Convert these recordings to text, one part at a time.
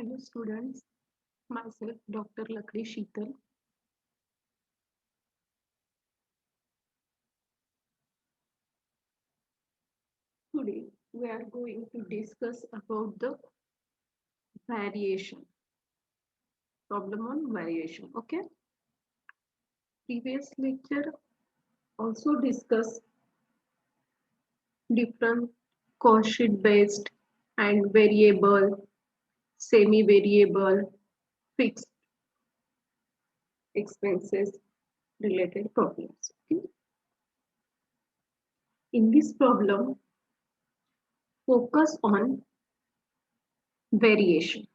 Hello students, myself Dr. Lakri Sheetal. Today we are going to discuss about the variation, problem on variation. Okay. Previous lecture also discussed different cost sheet based and variable, semi-variable, fixed expenses related problems. Okay. In this problem, focus on variation.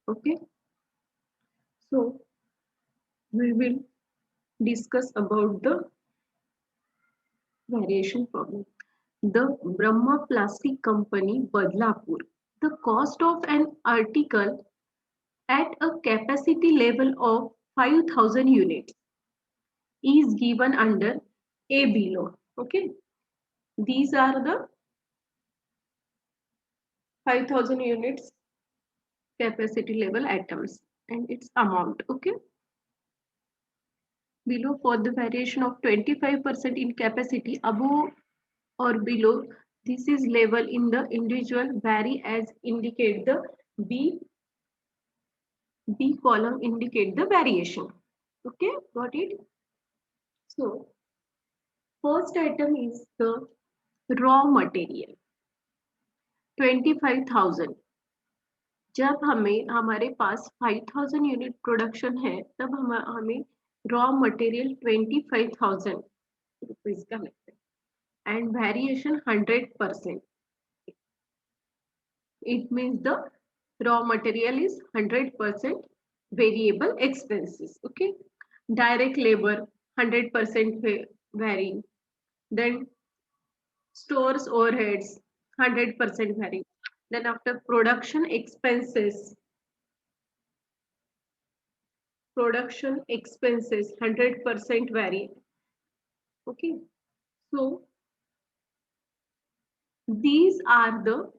Okay. So we will discuss about the variation problem. The Brahma Plastic Company, Badlapur. The cost of an article at a capacity level of 5,000 units is given under A below. Okay, these are the 5,000 units capacity level items and its amount. Okay, below for the variation of 25% in capacity above or below, this is level in the individual vary as indicate the B column indicate the variation. Okay, got it? So first item is the raw material 25,000. जब हमारे पास 5,000 unit production है तब हमें raw material 25,000 rupees का लगता है and variation 100%. It means the raw material is 100% variable expenses. Okay, direct labor 100% varying. Then stores overheads 100% varying. Then after production expenses 100% vary. Okay, so these are the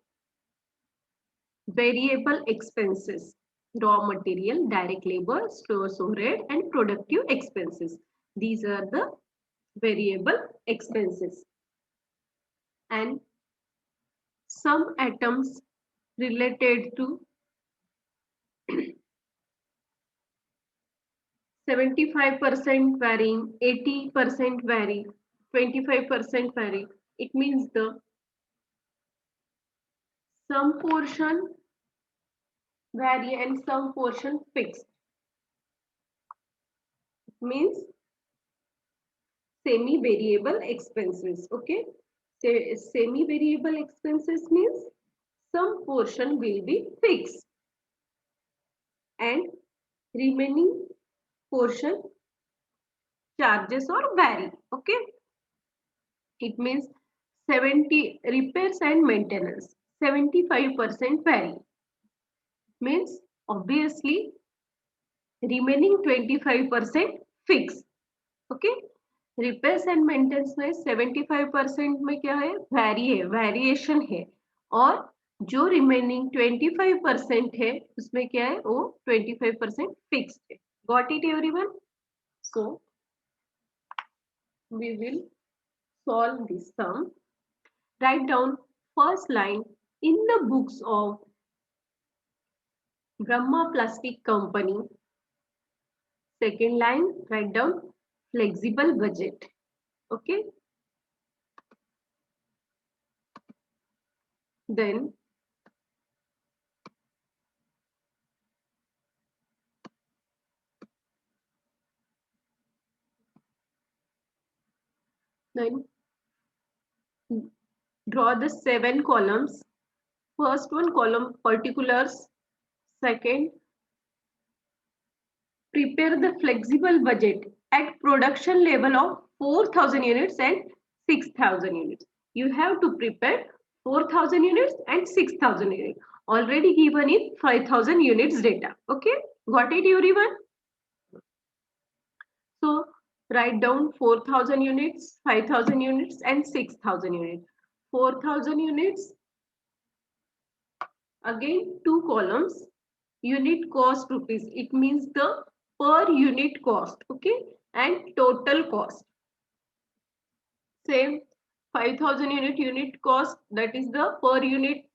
variable expenses: raw material, direct labor, stores overhead, and productive expenses. These are the variable expenses. And some items related to 75% varying, 80% vary, 25% vary. It means the some portion vary and some portion fixed. It means semi-variable expenses. Okay, semi-variable expenses means some portion will be fixed and remaining portion charges or vary. Okay, it means 70 repairs and maintenance 75% vary, means obviously remaining 25% fixed. Okay, repairs and maintenance में 75% में क्या है, variation है, और जो remaining 25% है उसमें क्या है, वो 25% फिक्स्ड है. Got it everyone? So we will solve this sum. Write down first line in the books of Brahma Plastic Company. Second line, write down flexible budget. Okay, then draw the 7 columns. First one column particulars. Second, prepare the flexible budget at production level of 4,000 units and 6,000 units. You have to prepare 4,000 units and 6,000 units. Already given in 5,000 units data. Okay, got it everyone? So write down 4,000 units, 5,000 units and 6,000 units. 4,000 units Again, two columns. Unit cost rupees. It means the per unit cost. Okay. And total cost. Same 5,000 unit cost. That is the per unit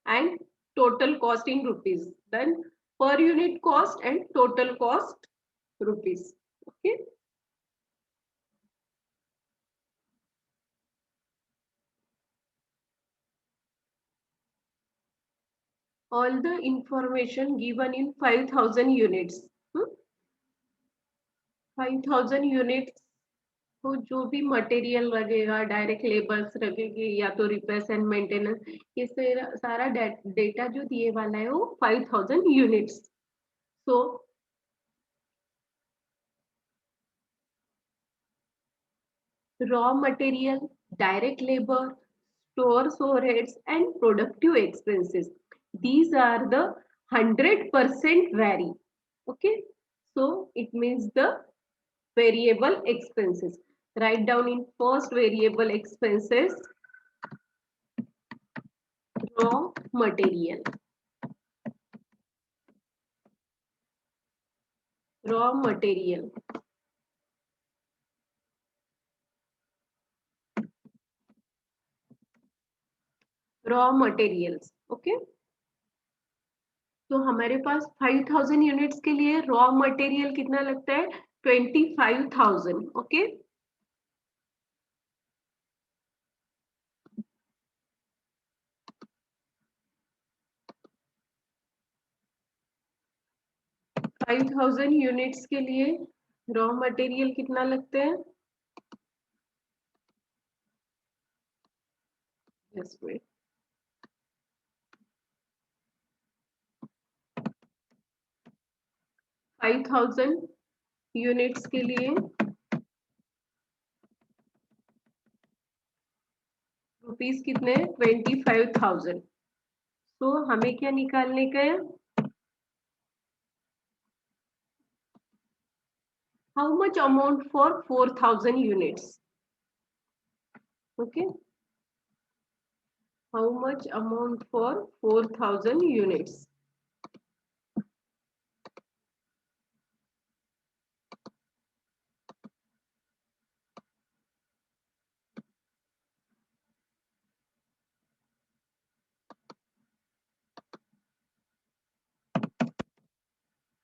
and total cost in rupees. Then per unit cost and total cost rupees. Okay. All the information given in 5,000 units. 5,000 units तो जो भी material लगेगा, direct labours लगेंगे या तो repairs and maintenance, ये सारा data जो दिए वाला है वो 5,000 units. So raw material, direct labor, stores overheads, and productive expenses. These are the 100% vary. Okay, so it means the variable expenses. Write down in first variable expenses, raw material. Raw material. Raw materials. Okay. तो हमारे पास 5,000 units के लिए raw material कितना लगता है? 25,000. Okay. 5,000 units के लिए raw material कितना लगते हैं? Yes, wait. 5,000 यूनिट्स के लिए रुपीस कितने? 25,000. तो हमें क्या निकालने का है? How much amount for 4,000 units? Okay. How much amount for 4,000 units?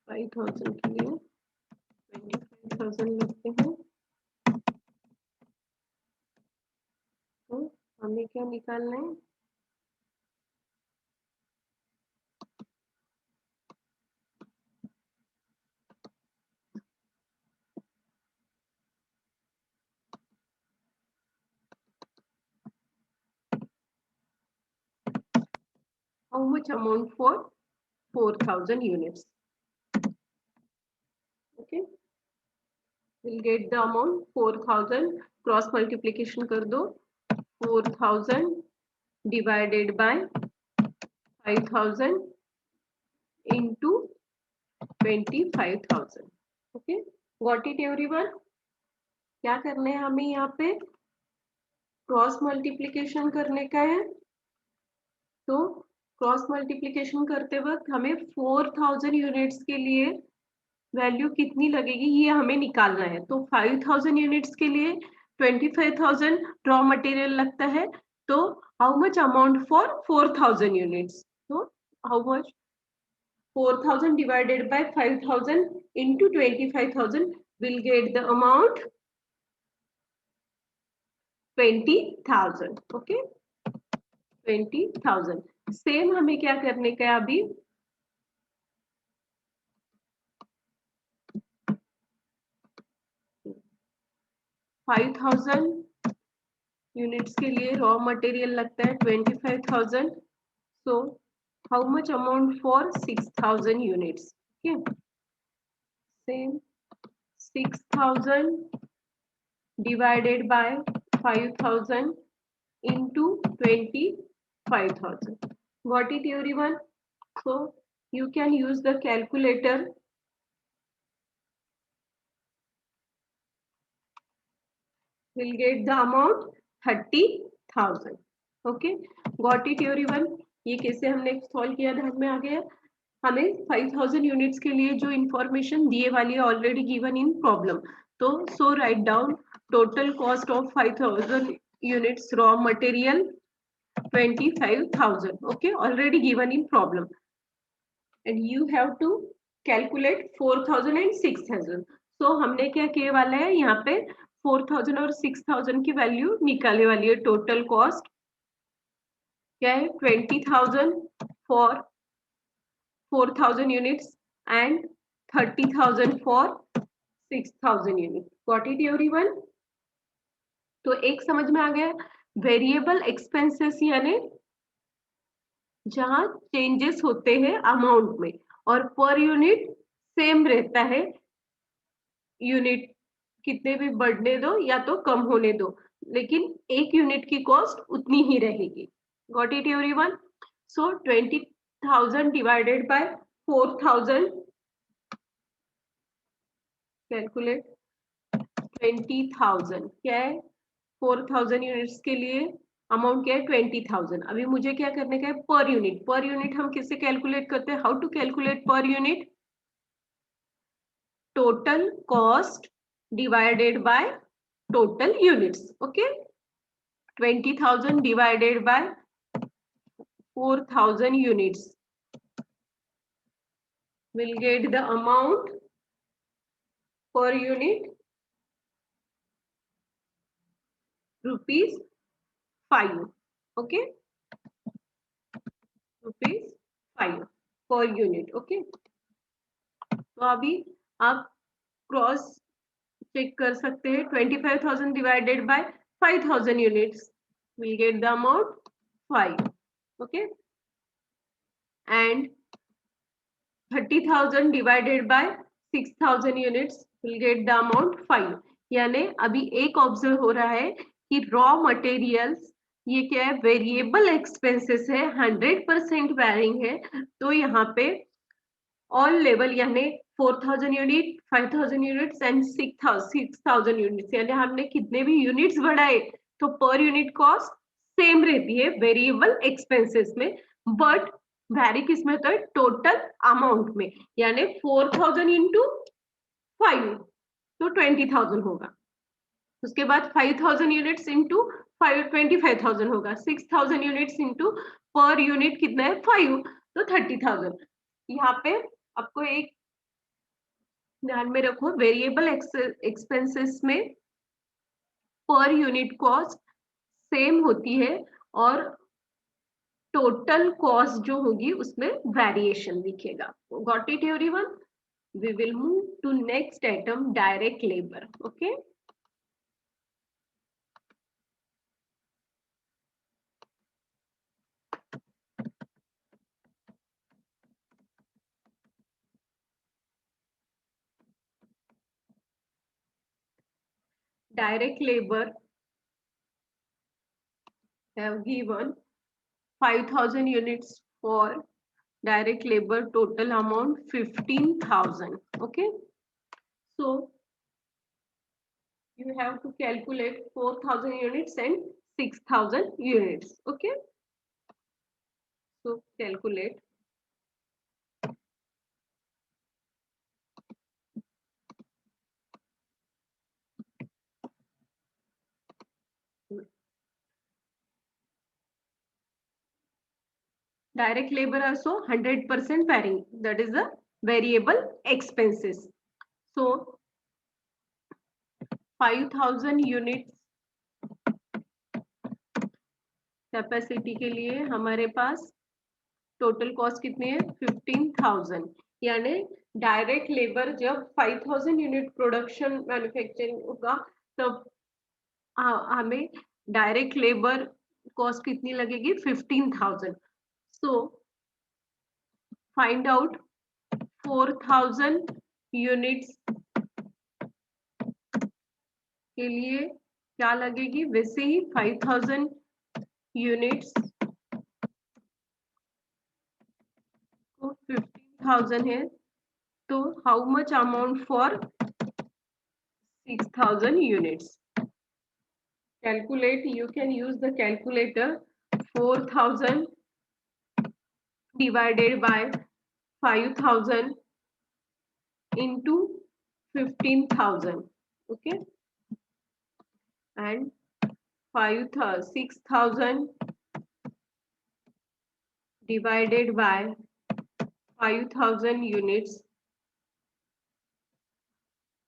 Five thousand के लिए 25,000 लगते हैं. तो हमें क्या निकालना है? How much amount for 4,000 units? Okay, we'll get the amount 4,000. Cross multiplication कर दो. 4,000 divided by 5,000 into 25,000. Okay, got it everyone? क्या करना है हमें यहाँ पे? क्रॉस मल्टीप्लीकेशन करने का है. तो क्रॉस मल्टीप्लीकेशन करते वक्त हमें 4,000 यूनिट्स के लिए वैल्यू कितनी लगेगी ये हमें निकालना है. तो 5,000 यूनिट्स के लिए 25,000 रॉ मटेरियल लगता है. तो how much amount for 4,000 units? तो how much? 4,000 divided by 5,000 into 25,000 will get the amount 20,000. Okay, 20,000. Same हमें क्या करने का है अभी? 5,000 यूनिट्स के लिए रॉ मटेरियल लगता है 25,000. So how much amount for 6,000 units? Okay, same 6,000 divided by 5,000 into 25,000. Got it everyone? So you can use the calculator. Will get the amount 30,000. Okay, got it everyone? ये कैसे हमने solve किया, ध्यान में आ गया। हमें 5000 यूनिट्स के लिए जो इंफॉर्मेशन दिए वाली है ऑलरेडी गिवन इन प्रॉब्लम, तो so write down total cost of 5000 units raw material 25,000, okay, already given in problem, and you have to calculate 4,000 and 6,000. so हमने क्या किए वाला है, यहाँ पे 4,000 और 6,000 की वैल्यू निकालने वाली है। टोटल कॉस्ट क्या है, 20,000 for 4,000 units and 30,000 for 6,000 unit. Got it everyone? तो एक समझ में आ गया, वेरिएबल एक्सपेंसेस यानी जहां चेंजेस होते हैं अमाउंट में, और पर यूनिट सेम रहता है, यूनिट कितने भी बढ़ने दो या तो कम होने दो, लेकिन एक यूनिट की कॉस्ट उतनी ही रहेगी। Got it everyone? So 20,000 divided by 4,000, calculate 20,000 क्या है, 4,000 यूनिट्स के लिए अमाउंट क्या है, 20,000। अभी मुझे क्या करने का है, पर यूनिट। पर यूनिट हम किससे कैलकुलेट करते हैं, how to calculate per unit, total cost divided by total units. Okay, 20,000 divided by 4,000 units will get the amount per unit rupees 5. Okay, rupees 5 per unit. Okay, तो अभी आप cross check कर सकते हैं, 25,000 divided by 5,000 units will get the amount 5. Okay, and 30,000 divided by 6,000 units will get the amount 5. यानी अभी एक observe हो रहा है कि रॉ मटेरियल्स ये क्या है, वेरिएबल एक्सपेंसेस है, 100% वैरिंग है। तो यहाँ पे ऑल लेवल यानी 4,000 यूनिट, 5,000 यूनिट्स एंड 6,000 यूनिट्स, यानी हमने कितने भी यूनिट्स बढ़ाए तो पर यूनिट कॉस्ट सेम रहती है वेरिएबल एक्सपेंसेस में, बट वैरी किस में होता है, टोटल अमाउंट में। यानी 4,000 इंटू 5 तो 20,000 होगा, उसके बाद 5,000 यूनिट्स इंटू 25,000 होगा, 6,000 यूनिट्स इंटू पर यूनिट कितना है 5 तो 30,000। यहाँ पे आपको एक ध्यान में रखो, वेरिएबल एक्सपेंसेस में पर यूनिट कॉस्ट सेम होती है और टोटल कॉस्ट जो होगी उसमें वेरिएशन दिखेगा। Got it everyone? we will move to next item, direct labor. Okay, direct labor have given 5,000 units for direct labor, total amount 15,000. Okay, so you have to calculate 4,000 units and 6,000 units. Okay, so calculate direct labor also 100% varying, that is the variable expenses. So 5,000 units capacity के लिए हमारे पास total cost कितनी है, 15,000। यानी direct labour जब 5,000 unit production manufacturing होगा तब हमें डायरेक्ट लेबर कॉस्ट कितनी लगेगी, 15,000। सो फाइंड आउट 4,000 यूनिट्स के लिए क्या लगेगी, वैसे ही 5,000 यूनिट्स को 15,000 है, तो how much amount for 6,000 units? Calculate, you can use the calculator, 4,000 divided by 5,000 into 15,000. Okay, and 6,000 divided by 5,000 units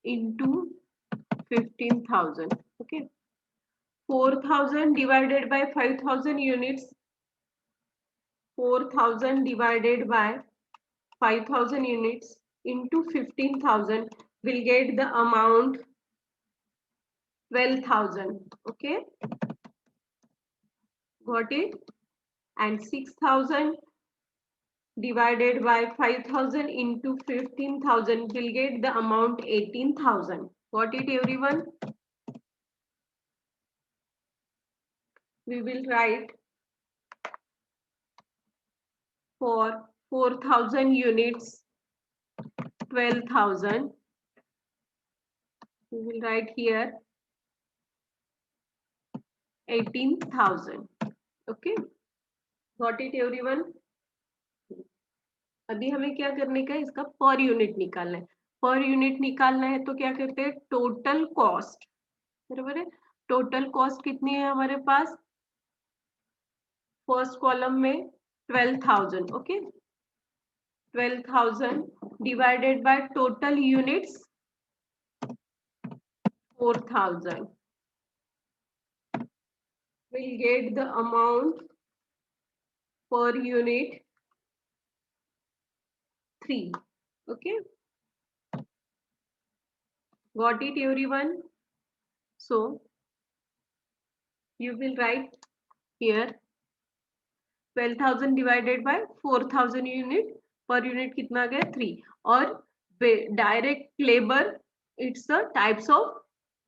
into 15,000. Okay, 4,000 divided by 5,000 units. 4,000 divided by 5,000 units into 15,000 will get the amount 12,000. Okay, got it? And 6,000 divided by 5,000 into 15,000 will get the amount 18,000. Got it, everyone? We will write for 4,000 units 12,000. We will write here 18,000. Okay, got it, everyone? अभी हमें क्या करने का है, इसका per unit निकालना है. Per unit निकालना है तो क्या करते हैं, टोटल कॉस्ट. बराबर है, टोटल कॉस्ट कितनी है हमारे पास, फर्स्ट कॉलम में 12,000. Okay, 12,000 divided by total units 4,000 will get the amount per unit 3. Okay, got it, everyone? So you will write here 12,000 divided by 4,000 unit, per unit कितना गया 3. और direct labor, it's a types of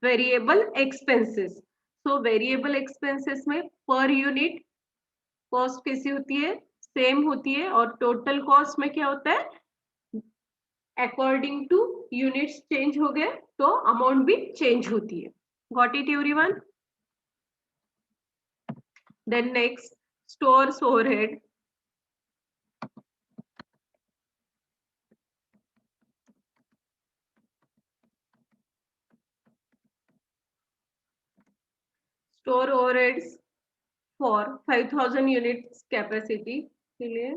variable expenses. So variable expenses में per unit cost कैसी होती है, same होती है. और total cost में क्या होता है, अकॉर्डिंग टू यूनिट्स चेंज हो गए तो अमाउंट भी चेंज होती है. Got it, everyone? Then next, stores overhead. Store overheads for 5,000 units capacity के लिए.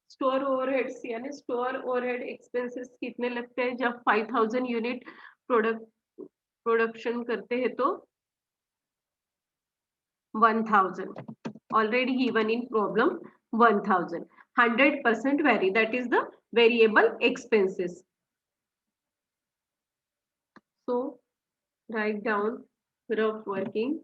स्टोर ओवरहेड्स यानी स्टोर ओवरहेड एक्सपेंसेस कितने लगते हैं जब 5,000 यूनिट प्रोडक्शन करते हैं तो 1,000. Already given in problem 1,000. 100% vary, that is the variable expenses. So write down rough working.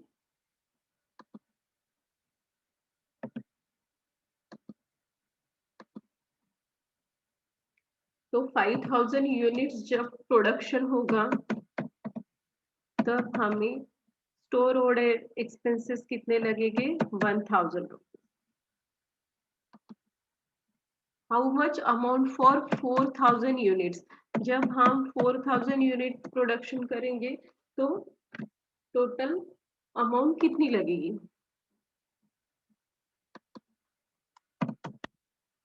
तो 5,000 यूनिट्स जब प्रोडक्शन होगा तब हमें स्टोर ओवरहेड एक्सपेंसेस कितने लगेंगे, 1,000 rupees. How much amount for 4,000 units. जब हम 4,000 यूनिट प्रोडक्शन करेंगे तो टोटल अमाउंट कितनी लगेगी,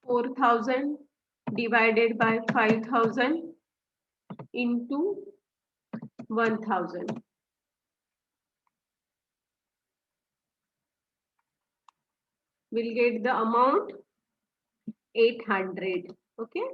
4,000 divided by 5,000 into 1,000 will get the amount 800. Okay,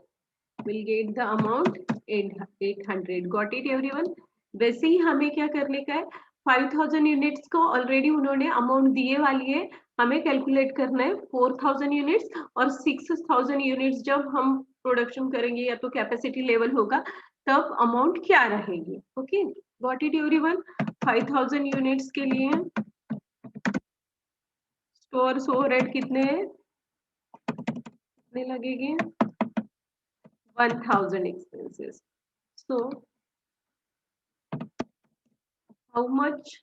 will get the amount 800. Got it, everyone? वैसे ही हमें क्या करने का है, 5,000 यूनिट्स को ऑलरेडी उन्होंने अमाउंट दिए वाली है, हमें कैलकुलेट करना है 4,000 यूनिट्स और 6,000 यूनिट्स जब हम प्रोडक्शन करेंगे या तो कैपेसिटी लेवल होगा तब अमाउंट क्या रहेगी. Okay, got it, everyone? 5,000 units के लिए स्टोर ओवरहेड कितने लगेगी, 1,000 expenses. So how much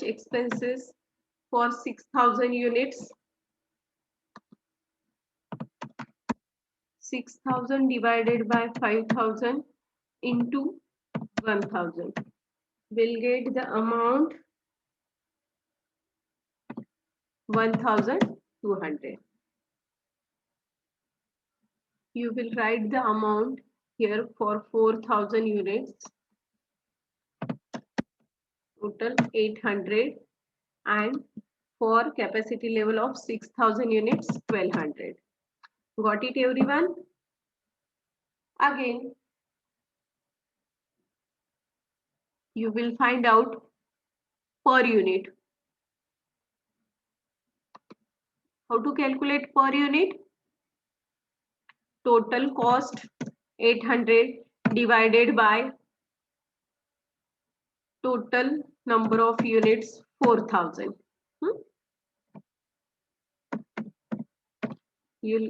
expenses for 6,000 units? 6,000 divided by 5,000 into 1,000 will get the amount 1200. You will write the amount here for 4000 units, total 800, and for capacity level of 6000 units, 1200. Got it, everyone? Again, you will find out per unit. How to calculate per unit? Total cost 800 divided by total number of units 4000. You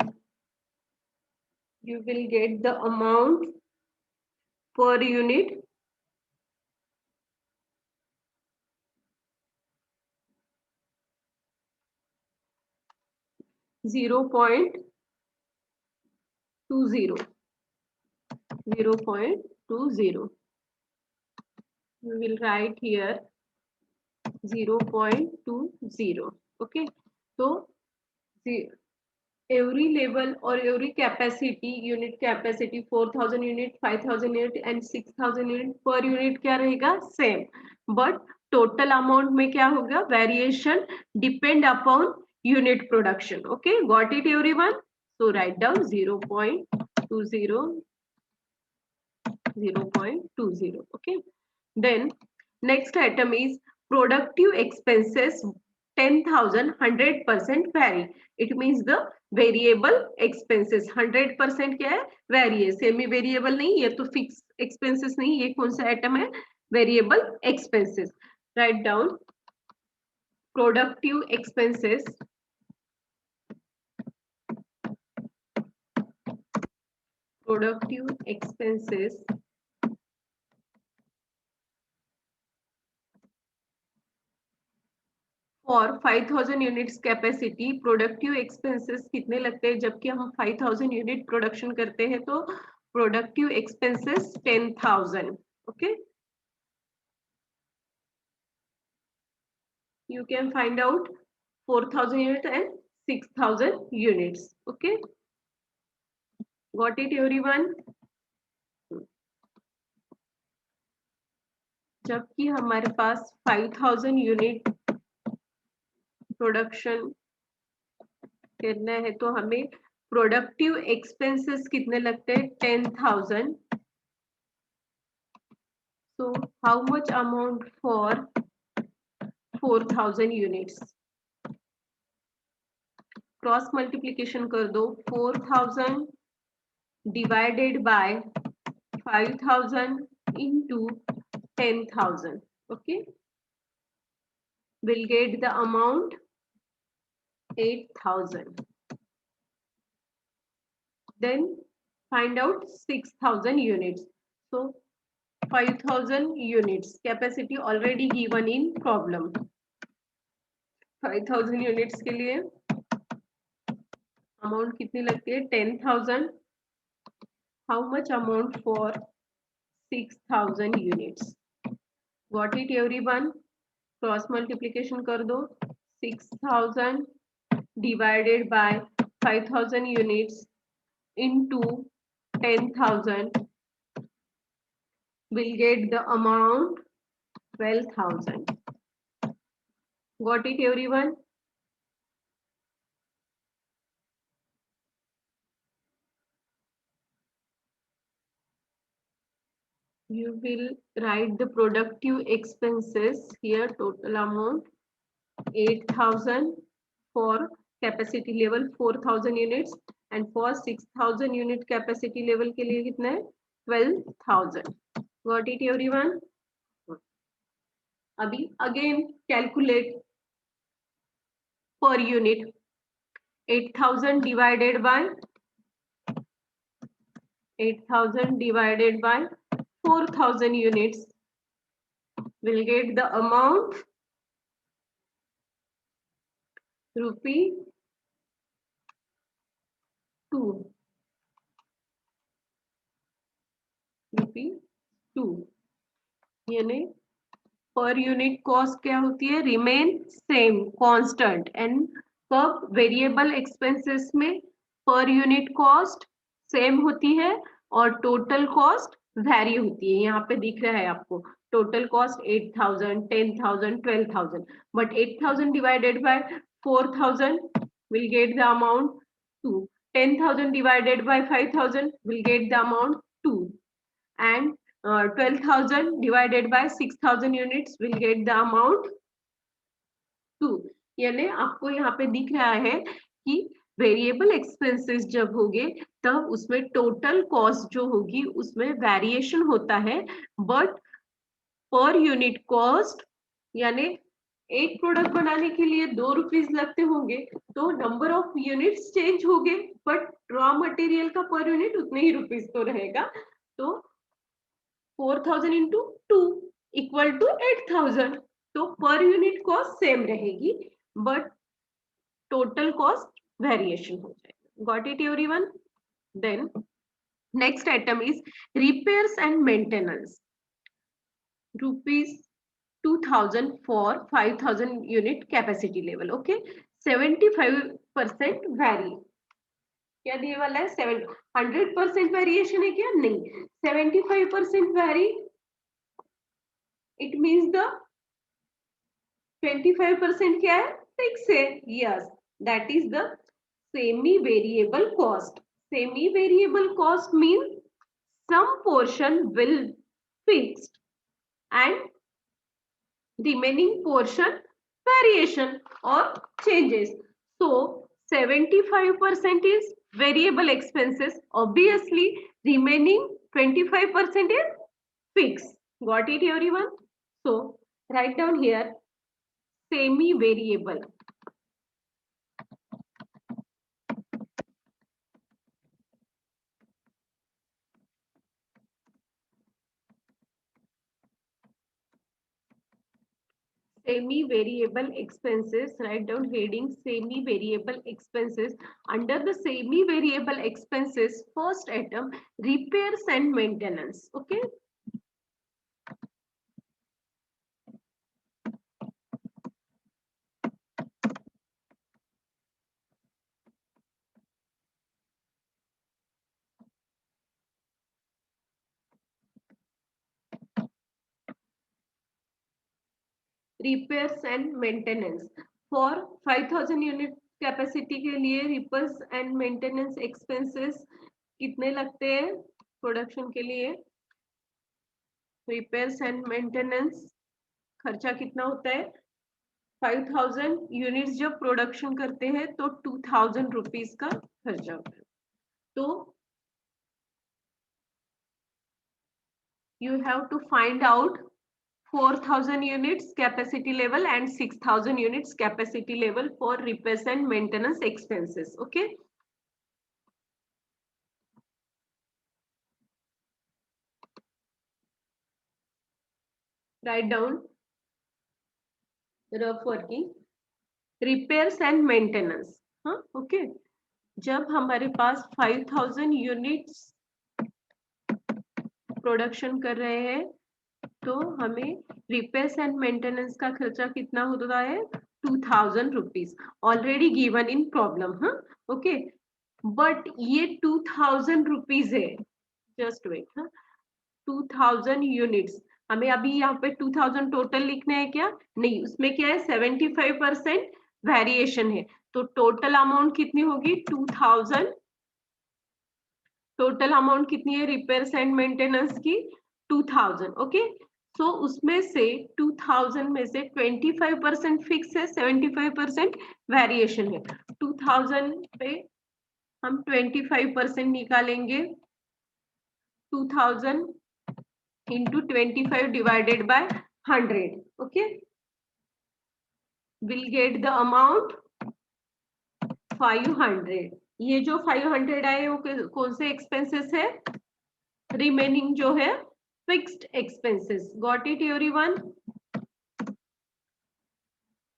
will get the amount per unit 0.20. 0.20. We will write here 0.20. Okay, so the every level or every capacity, unit capacity 4000 unit, 5000 unit and 6000 unit per unit क्या रहेगा? Same, but total amount में क्या होगा? Variation depend upon unit production. Okay, got it everyone? So write down 0.20. 0.20. Okay, then next item is productive expenses 10,000 100% vary. It means the variable expenses 100% क्या है? Vary है, semi variable नहीं, ये तो fix expenses नहीं, ये कौन सा आइटम है? Variable expenses. Write down productive expenses और 5000 यूनिट्स कैपेसिटी. प्रोडक्टिव एक्सपेंसेस कितने लगते हैं जबकि हम 5000 यूनिट प्रोडक्शन करते हैं? तो productive expenses 10,000. Okay, you can find out 4000 units and 6000 units. Okay, got it everyone? जबकि हमारे पास 5000 यूनिट प्रोडक्शन करना है तो हमें प्रोडक्टिव एक्सपेंसेस कितने लगते हैं? 10,000. so how much amount for 4000 units? Cross multiplication कर दो. 4000 divided by 5000 into 10,000. Okay, we'll get the amount 8,000. Then find out 6,000 units. So 5,000 units capacity already given in problem. 5,000 units के लिए amount कितनी लगती है? 10,000. How much amount for 6,000 units? Got it everyone? Cross multiplication कर दो. 6,000 divided by 5,000 units into 10,000 will get the amount 12,000. Got it everyone? You will write the productive expenses here. Total amount 8,000 for capacity level 4,000 units and for 6,000 unit capacity level के लिए कितना है? 12,000. Got it everyone? अभी again calculate per unit. 8,000 divided by 4,000 units will get the amount rupee 2. यानी पर unit cost क्या होती है, रिमेन सेम कांस्टेंट, एंड कब वेरिएबल एक्सपेंसेस में पर यूनिट कॉस्ट सेम होती है और टोटल कॉस्ट वैरी होती है। यहाँ पे दिख रहा है आपको total cost 8,000, 10,000, 12,000, but 8,000 divided by 4,000 will get the amount 2, 10,000 divided by 5,000 will get the amount 2, and 12,000 divided by 6,000 units will get the amount 2। यानी आपको यहाँ पे दिख रहा है कि वेरिएबल एक्सपेंसेस जब होंगे तब उसमें टोटल कॉस्ट जो होगी उसमें वेरिएशन होता है, बट पर यूनिट कॉस्ट यानी एक प्रोडक्ट बनाने के लिए 2 रुपीज लगते होंगे तो नंबर ऑफ यूनिट्स चेंज होंगे, बट रॉ मटेरियल का पर यूनिट उतने ही रुपीज तो रहेगा। तो 4,000 इंटू 2 इक्वल टू 8,000, तो पर यूनिट कॉस्ट सेम रहेगी बट टोटल कॉस्ट वेरिएशन हो जाएगा। Got it everyone? Then next item is repairs and maintenance, rupees 2,000 for 5,000 unit capacity level। Okay, 75% vary, क्या दिए वाला है 100% वेरिएशन है क्या, नहीं, 75% वैरी, इट मीन्स द 25% क्या है, फिक्स है। Yes, that is the semi variable cost. Semi variable cost mean some portion will fixed and remaining portion variation or changes. So 75% is variable expenses, obviously remaining 25% is fixed। Got it everyone? So write down here semi variable, semi variable expenses, write down heading semi variable expenses। under the semi variable expenses first item repairs and maintenance। okay, repairs and maintenance for 5,000 unit capacity के लिए repairs and maintenance expenses कितने लगते हैं production के लिए, repairs and maintenance खर्चा कितना होता है, 5,000 यूनिट्स जब प्रोडक्शन करते हैं तो 2,000 रुपीज का खर्चा होता है। तो you have to find out 4,000 units capacity level and 6,000 units capacity level for repairs and maintenance expenses। okay, write down rough working repairs and maintenance। हाँ, okay, जब हमारे पास 5,000 यूनिट्स प्रोडक्शन कर रहे हैं तो हमें रिपेयर्स एंड मेंटेनेंस का खर्चा कितना होता है, 2,000 rupees, already given in problem. हाँ, ओके, बट ये 2,000 रुपीज है, जस्ट वेट। हाँ, 2,000 यूनिट्स, हमें अभी यहाँ पे 2,000 टोटल लिखना है क्या, नहीं, उसमें क्या है 75% वेरिएशन है, तो टोटल अमाउंट कितनी होगी 2,000, टोटल अमाउंट कितनी है रिपेयर्स एंड मेंटेनेंस की 2,000। ओके, सो उसमें से 2,000 में से 25% फिक्स है, 75% वेरिएशन है। 2,000 पे हम 25% निकालेंगे, 2,000 into 25 divided by 100। Okay, will get the amount 500। ये जो 500 आए वो कौन से एक्सपेंसेस है, रिमेनिंग जो है fixed expenses. Got it everyone?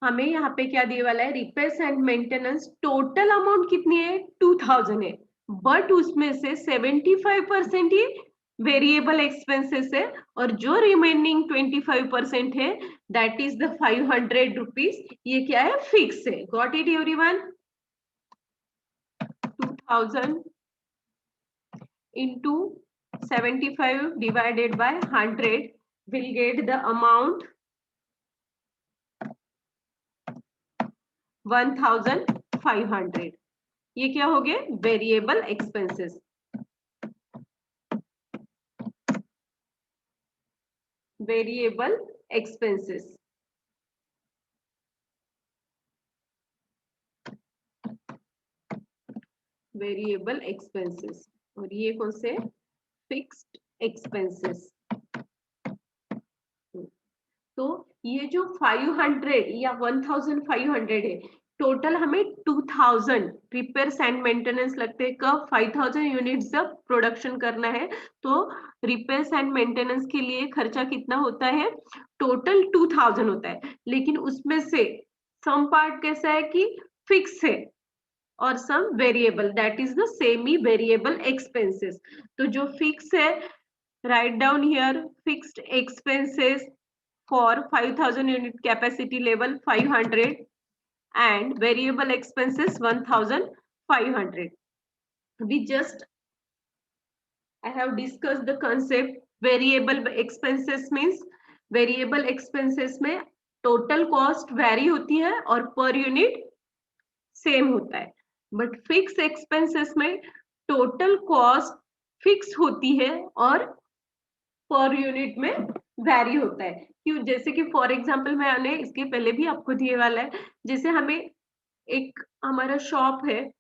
हमें यहाँ पे क्या दिए वाला है, repairs and maintenance total amount कितनी है 2,000 है, बट उसमें से 75% ही वेरिएबल एक्सपेंसेस है, और जो रिमेनिंग 25% है दैट इज द 500 रुपीज, ये क्या है, फिक्स है. Got it everyone? 2000 into 75 divided by 100 will get the amount 1500. ये क्या हो गए, variable expenses. Variable expenses, variable expenses. और ये कौन से, फिक्स्ड एक्सपेंसेस. तो ये जो 500 या 1500 है, टोटल हमें 2000 रिपेयर्स एंड मेंटेनेंस लगते हैं. कब, 5000 यूनिट्स जब प्रोडक्शन करना है तो रिपेयर्स एंड मेंटेनेंस के लिए खर्चा कितना होता है, टोटल 2000 होता है. लेकिन उसमें से सम पार्ट कैसा है कि फिक्स है और some variable, that is the semi variable expenses. तो जो फिक्स है, write down here, fixed expenses for 5000 unit capacity level 500 and variable expenses 1500. We just, I have discussed the concept. Variable expenses means variable expenses में total cost vary होती है और per unit same होता है. But fixed expenses में total cost fix होती है और पर यूनिट में वैरी होता है. क्यों, जैसे कि फॉर एग्जांपल मैंने इसके पहले भी आपको दिए वाला है, जैसे हमें एक हमारा शॉप है,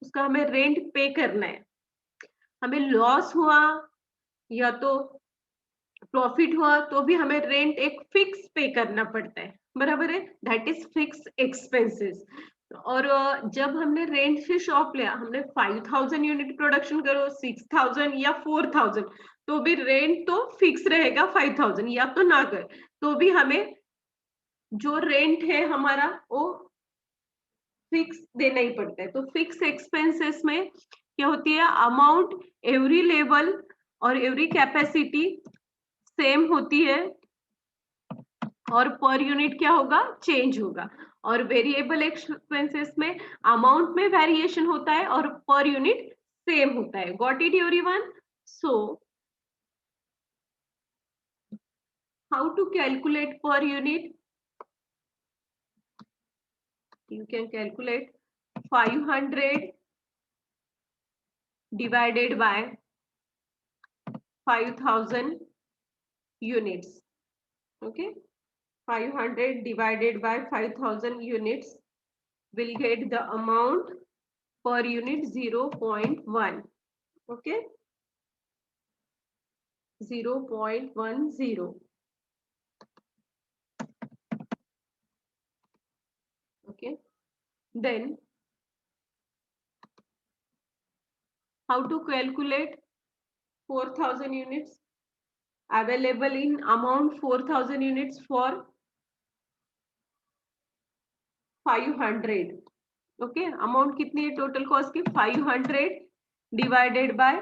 उसका हमें रेंट पे करना है, हमें लॉस हुआ या तो प्रॉफिट हुआ तो भी हमें रेंट एक फिक्स पे करना पड़ता है, बराबर है, दैट इज फिक्स एक्सपेंसेस. और जब हमने रेंट से शॉप लिया, हमने 5000 यूनिट प्रोडक्शन करो, 6000 या 4000, तो भी रेंट तो फिक्स रहेगा 5000, या तो ना कर तो भी हमें जो रेंट है हमारा वो फिक्स देना ही पड़ता है. तो फिक्स एक्सपेंसेस में क्या होती है, अमाउंट एवरी लेवल और एवरी कैपेसिटी सेम होती है और पर यूनिट क्या होगा, चेंज होगा. और वेरिएबल एक्सपेंसेस में अमाउंट में वेरिएशन होता है और पर यूनिट सेम होता है. Got it everyone? So how to calculate per unit? You can calculate 500 divided by 5000 units. Okay, 500 divided by 5000 units will get the amount per unit 0.1. Okay, 0.10. Okay, then how to calculate 4000 units? Available in amount 4000 units for 500. Okay, amount कितनी है total cost की, 500 divided by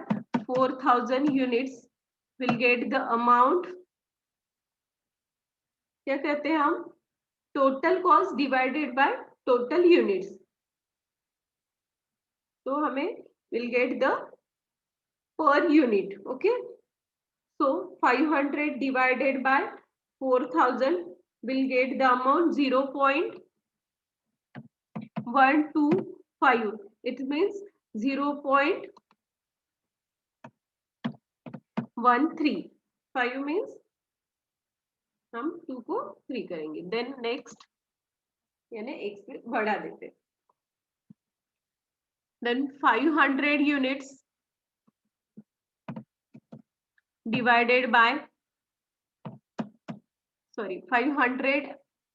4000 units will get the amount, क्या कहते हैं हम, total cost divided by total units. तो हमें will get the per unit. Okay, so 500 divided by 4000 will get the amount 0.125. It means 0.135 means हम 2 को 3 करेंगे, देन नेक्स्ट यानी x में बढ़ा देते हैं. Then 500 units divided by, sorry 500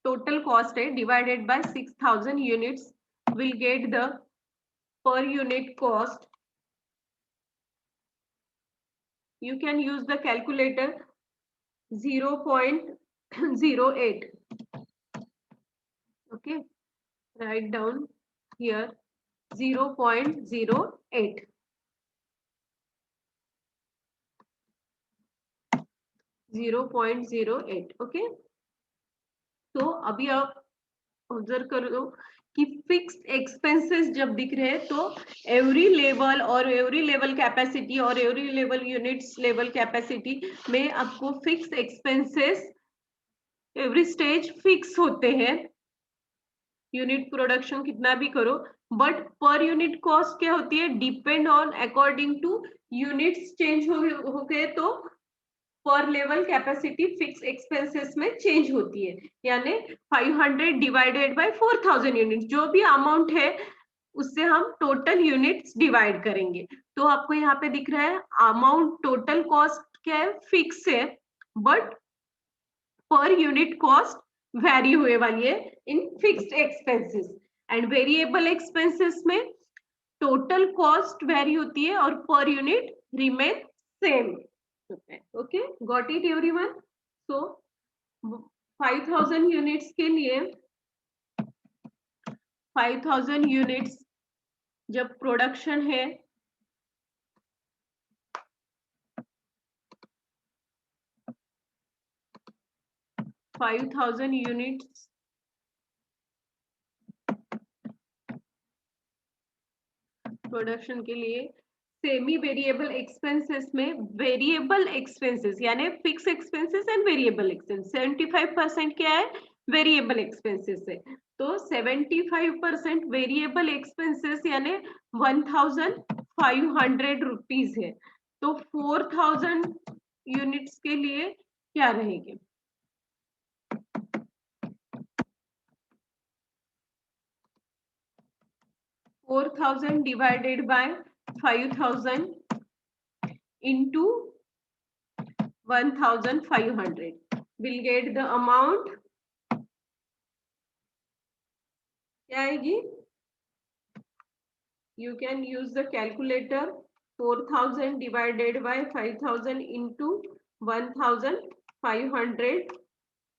total cost है divided by 6000 units will get the per unit cost. You can use the calculator 0.08. Okay, write down here 0.08. 0.08. Okay, तो अभी आप ऑब्जर्व करो कि फिक्स्ड एक्सपेंसेस जब दिख रहे हैं तो एवरी लेवल और एवरी लेवल कैपेसिटी और every level units level capacity में आपको fixed expenses every stage fix होते हैं। यूनिट प्रोडक्शन कितना भी करो, बट पर यूनिट कॉस्ट क्या होती है, depend on according two units change हो गए तो पर लेवल कैपेसिटी फिक्स एक्सपेंसेस में चेंज होती है। यानी 500 डिवाइडेड बाय 4000 यूनिट, जो भी अमाउंट है उससे हम टोटल यूनिट्स डिवाइड करेंगे। तो आपको यहाँ पे दिख रहा है अमाउंट टोटल कॉस्ट क्या है, फिक्स है, but per unit cost vary हुए वाली है in fixed expenses. And variable expenses में टोटल कॉस्ट वेरी होती है और per unit remain same. Okay, got it everyone? So 5000 units के लिए 5000 यूनिट्स जब प्रोडक्शन है 5000 यूनिट्स प्रोडक्शन के लिए सेमी वेरिएबल एक्सपेंसेस में वेरिएबल एक्सपेंसेस यानी fix expenses and variable expense 75% क्या है, वेरिएबल एक्सपेंसेस है। तो 75% वेरिएबल एक्सपेंसेस यानी 1500 रुपीज है। तो 4000 यूनिट्स के लिए क्या रहेंगे, 4000 divided by 5000 into 1500 will get the amount क्या आएगी, you can use the calculator, 4000 divided by 5000 into 1500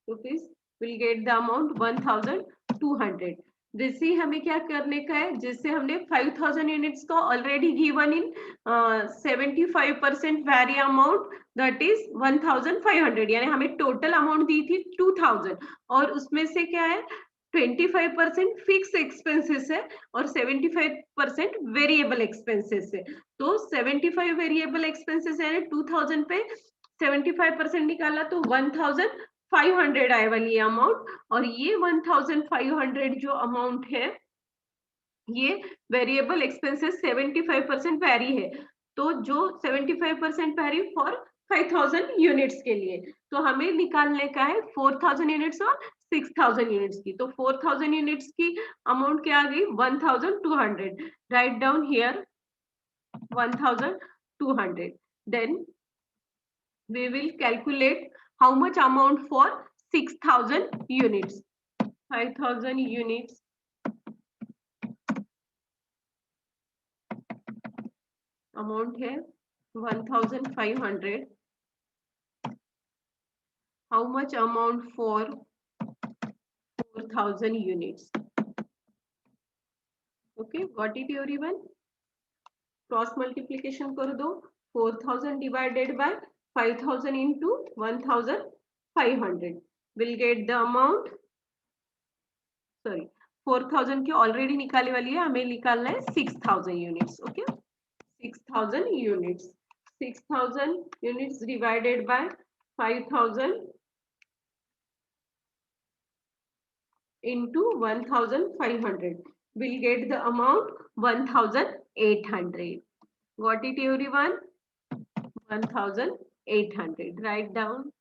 rupees will get the amount 1200। जैसे हमें क्या करने का है, जैसे हमने 5000 यूनिट्स का already given in 75% vary amount that is 1500, यानी हमें टोटल अमाउंट दी थी 2000 और उसमें से क्या है 25% फिक्स एक्सपेंसेस है और 75% वेरिएबल एक्सपेंसेस है। तो 75 वेरिएबल एक्सपेंसेस है 2000 पे 75% निकाला तो 1500 आए वाली अमाउंट, और ये 1500 जो अमाउंट है ये वेरिएबल एक्सपेंसेस 75% वैरी है। तो जो 75% वैरी फॉर 5000 यूनिट्स के लिए, तो हमें निकालने का है 4000 यूनिट्स और 6000 यूनिट्स की। तो 4000 यूनिट्स की अमाउंट क्या आ गई 1200। Right down here 1200, then we will calculate how much amount for 6000 units। 5000 units amount है 1500, how much amount for 4000 units? Okay, got it everyone? Cross multiplication कर दो, 4000 divided by 5000 into 1500 will get the amount, sorry 4000 की already निकाले वाली है, हमें निकालना है 6000 units. Okay, 6000 units, 6000 units divided by 5000 into 1500 will get the amount 1800। Got it everyone? 1800, write down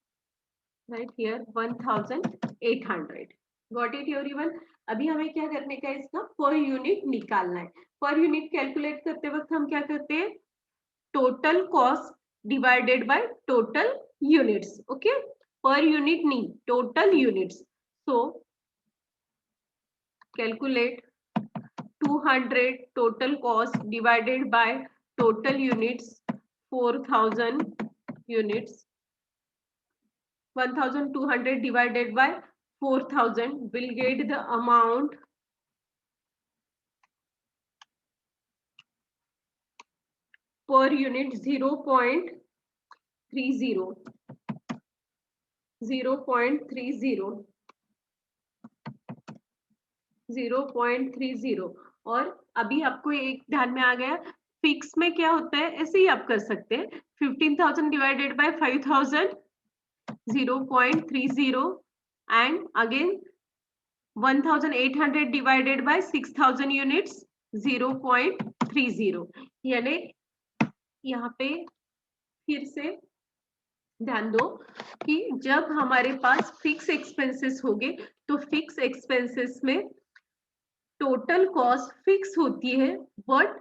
right here 1800। Got it everyone? अभी हमें क्या करने का है, इसका पर यूनिट निकालना है। पर यूनिट कैलकुलेट करते वक्त हम क्या करते हैं, total cost divided by total units. Okay, per unit नहीं, total units. So calculate 200 total cost divided by total units 4000 units, 1200 divided by 4000 will get the amount per unit 0.30। 0.30 और अभी आपको एक ध्यान में आ गया, फिक्स में क्या होता है, ऐसे ही आप कर सकते हैं, 15,000 divided by 5,000, 0.30 and again 1,800 divided by 6,000 units, 0.30। यानी यहाँ पे फिर से ध्यान दो कि जब हमारे पास फिक्स एक्सपेंसेस होंगे तो फिक्स एक्सपेंसेस में टोटल कॉस्ट फिक्स होती है but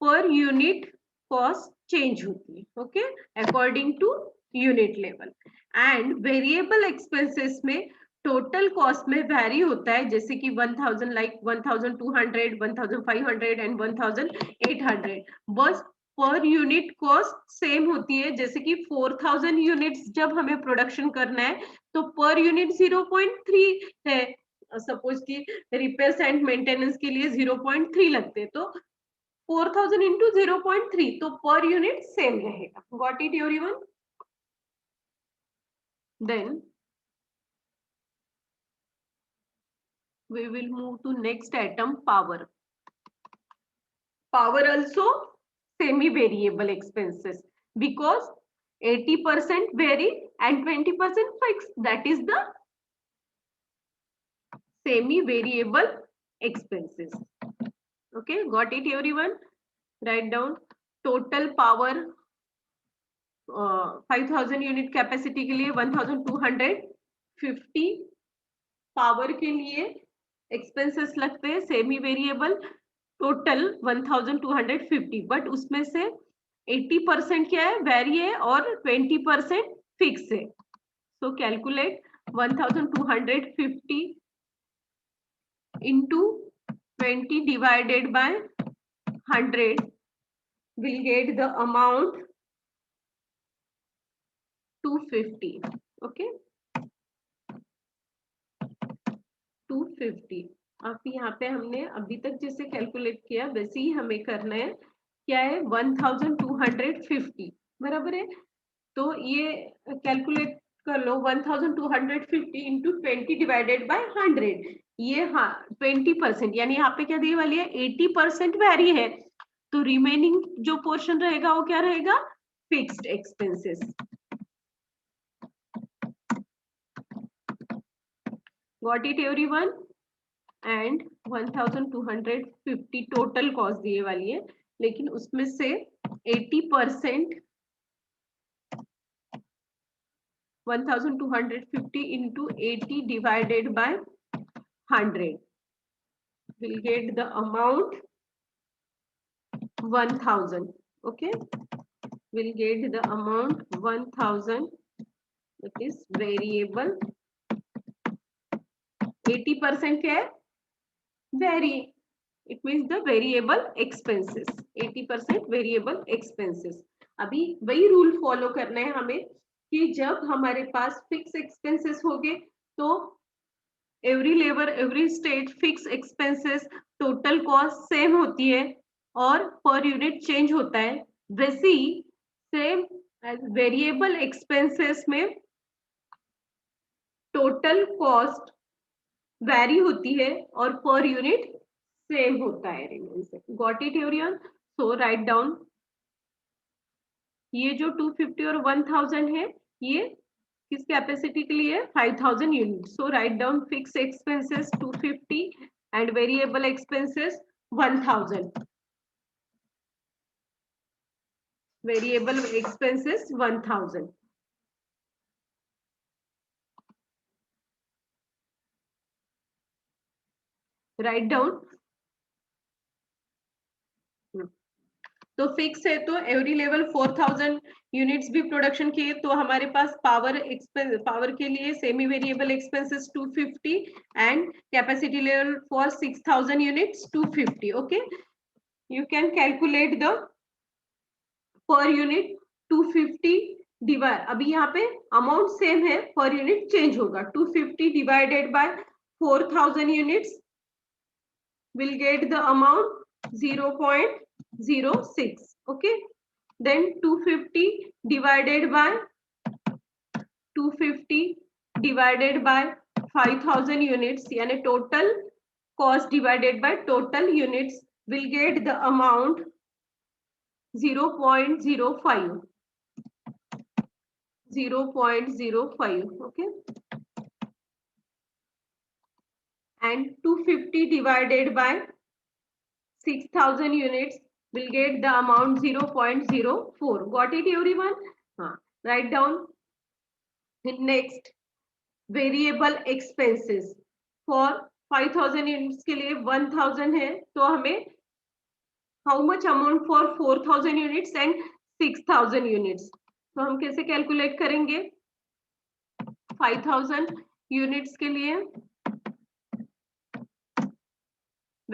per unit cost change होती है, okay, according to unit level. And variable expenses में टोटल कॉस्ट में वैरी होता है, जैसे कि 1,000 लाइक 1,200, 1,500 एंड 1,800, बस पर यूनिट कॉस्ट सेम होती है। जैसे कि 4,000 यूनिट्स जब हमें प्रोडक्शन करना है तो पर यूनिट 0.3 है, सपोज कि रिपेयर्स एंड मेंटेनेंस के लिए 0.3 लगते हैं, तो 4,000 इंटू 0.3, तो पर यूनिट सेम रहेगा। Got it everyone? Then we will move to next item, power. Power also semi variable expenses because 80% vary and 20% fixed, that is the semi variable expenses. Okay, got it everyone? Write down total power 5,000 unit capacity के लिए 1,250 power के लिए expenses लगते हैं semi variable, total 1,250, but उसमें से 80% क्या है, वेरी है, और 20% फिक्स है। सो calculate 1,250 into 20 divided by 100 will get the amount 250. Okay, 250। अब यहाँ पे हमने अभी तक जैसे कैलकुलेट किया वैसे ही हमें करना है। क्या है, 1,250 बराबर है, तो ये कैलकुलेट कर लो, 1,250 इंटू 20 डिवाइडेड बाय 100, ये हाँ 20%, यानी यहाँ पे क्या दी वाली है, 80% वैरी है, तो रिमेनिंग जो पोर्शन रहेगा वो क्या रहेगा, fixed expenses. Got it everyone? And 1,250 total cost दिए वाली है, लेकिन उसमें से 80% 1,250 into 80 divided by 100 will get the amount 1,000. Okay, will get the amount 1,000, that is variable। 80% क्या है, vary, it means the variable expenses, 80% variable expenses। अभी वही रूल फॉलो करना है हमें कि जब हमारे पास फिक्स एक्सपेंसेस होंगे तो every labour every stage fix expenses total cost same होती है और पर यूनिट चेंज होता है। वैसे ही सेम वेरिएबल एक्सपेंसेस में टोटल कॉस्ट वैरी होती है और पर यूनिट सेम होता है। Got it everyone? So write down, ये जो 250 और 1,000 है ये किस कैपेसिटी के लिए, 5,000 unit. So write down fix expenses 250 and variable expenses 1,000, variable expenses 1,000। Write down. तो फिक्स है तो एवरी लेवल 4,000 यूनिट्स भी प्रोडक्शन किए, तो हमारे पास पावर के लिए semi variable expenses 250 and capacity level for 6,000 units 250। Okay, you can calculate the per unit 250 divide, अभी यहाँ पे अमाउंट सेम है, पर यूनिट चेंज होगा, 250 divided by 4,000 units will get the amount 0.06. okay, then 250 divided by 250 divided by 5000 units, यानी total cost divided by total units will get the amount 0.05. 0.05. Okay, and 250 divided by 6000 units will get the amount 0.04. Got it everyone? Write down. Next, variable expenses for 5000 units के लिए 1000 है, तो हमें how much amount for 4000 units and 6000 units, तो हम कैसे calculate करेंगे? 5000 units के लिए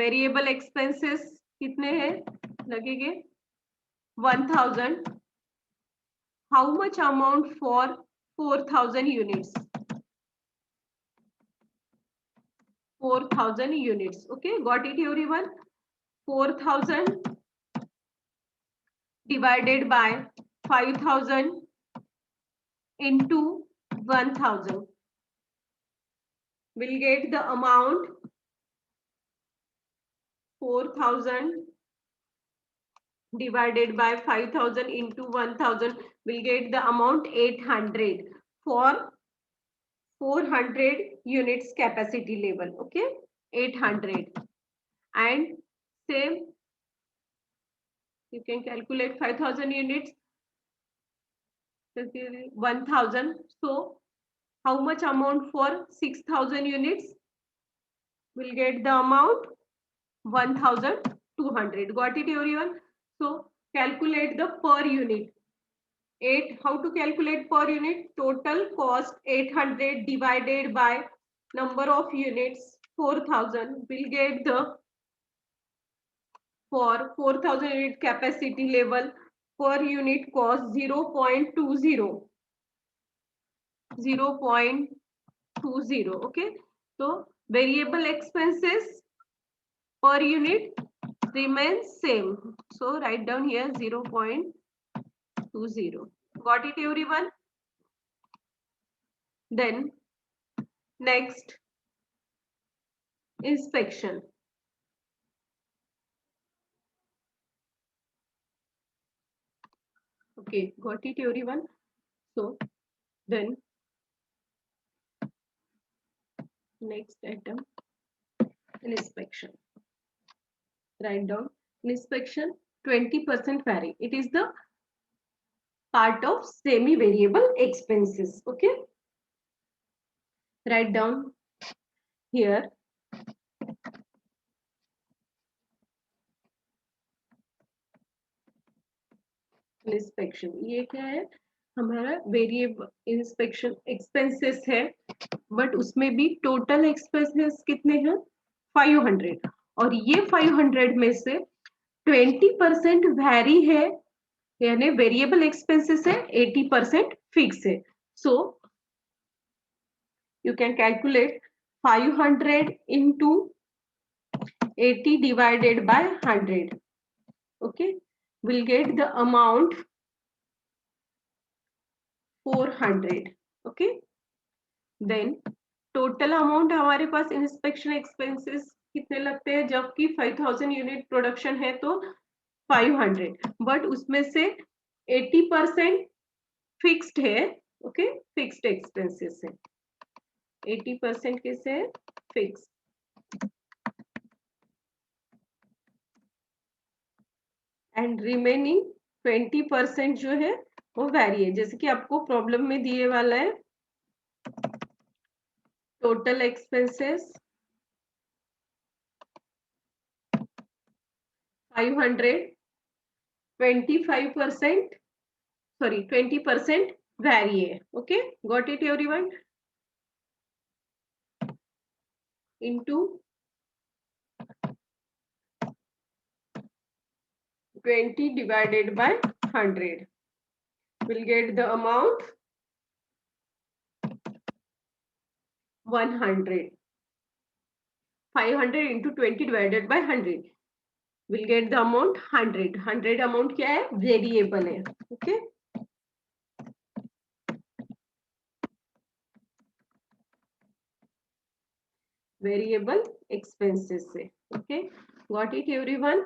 वेरिएबल एक्सपेंसेस कितने हैं लगेंगे? 1000. How much amount for 4000 units? 4000 units. Okay, got it everyone? 4000 divided by 5000 into 1000 will get the amount 4000 divided by 5000 into 1000 will get the amount 800 for 400 units capacity level. Okay, 800. And same, you can calculate 5000 units, 1000. So how much amount for 6000 units? Will get the amount 1200. Got it everyone? So calculate the per unit. How to calculate per unit? Total cost 800 divided by number of units 4000 will get the, for 4000 unit capacity level, per unit cost 0.20. 0.20. Okay, so variable expenses per unit remains same, so write down here 0.20. got it everyone? Then next, inspection. Okay, got it everyone? So then next item, inspection. Write down inspection 20% vary. It is the part of semi-variable expenses. Okay, write down here. Inspection, ये क्या है? हमारा variable inspection expenses है, but उसमें भी total expenses कितने हैं? 500. और ये 500 में से 20% वैरी है, यानी वेरिएबल एक्सपेंसेस है, 80% फिक्स है. So you can calculate 500 into 80 divided by 100. Okay, we'll get the amount 400. Okay, then total amount हमारे पास इंस्पेक्शन एक्सपेंसेस कितने लगते हैं? जबकि 5000 यूनिट प्रोडक्शन है तो 500, बट उसमें से 80% फिक्स्ड है. ओके, फिक्स्ड एक्सपेंसेस है. 80% किससे है? फिक्स. एंड रिमेनिंग 20% जो है वो वैरी है, जैसे कि आपको प्रॉब्लम में दिए वाला है. टोटल एक्सपेंसेस 500, 25%, sorry 20% vary है. Okay, got it everyone? Into 20 divided by 100 will get the amount 100. 500 into 20 divided by 100 will get the amount 100. 100 amount क्या है? वेरिएबल है. ओके, वेरिएबल एक्सपेंसेस से. Okay, got it everyone?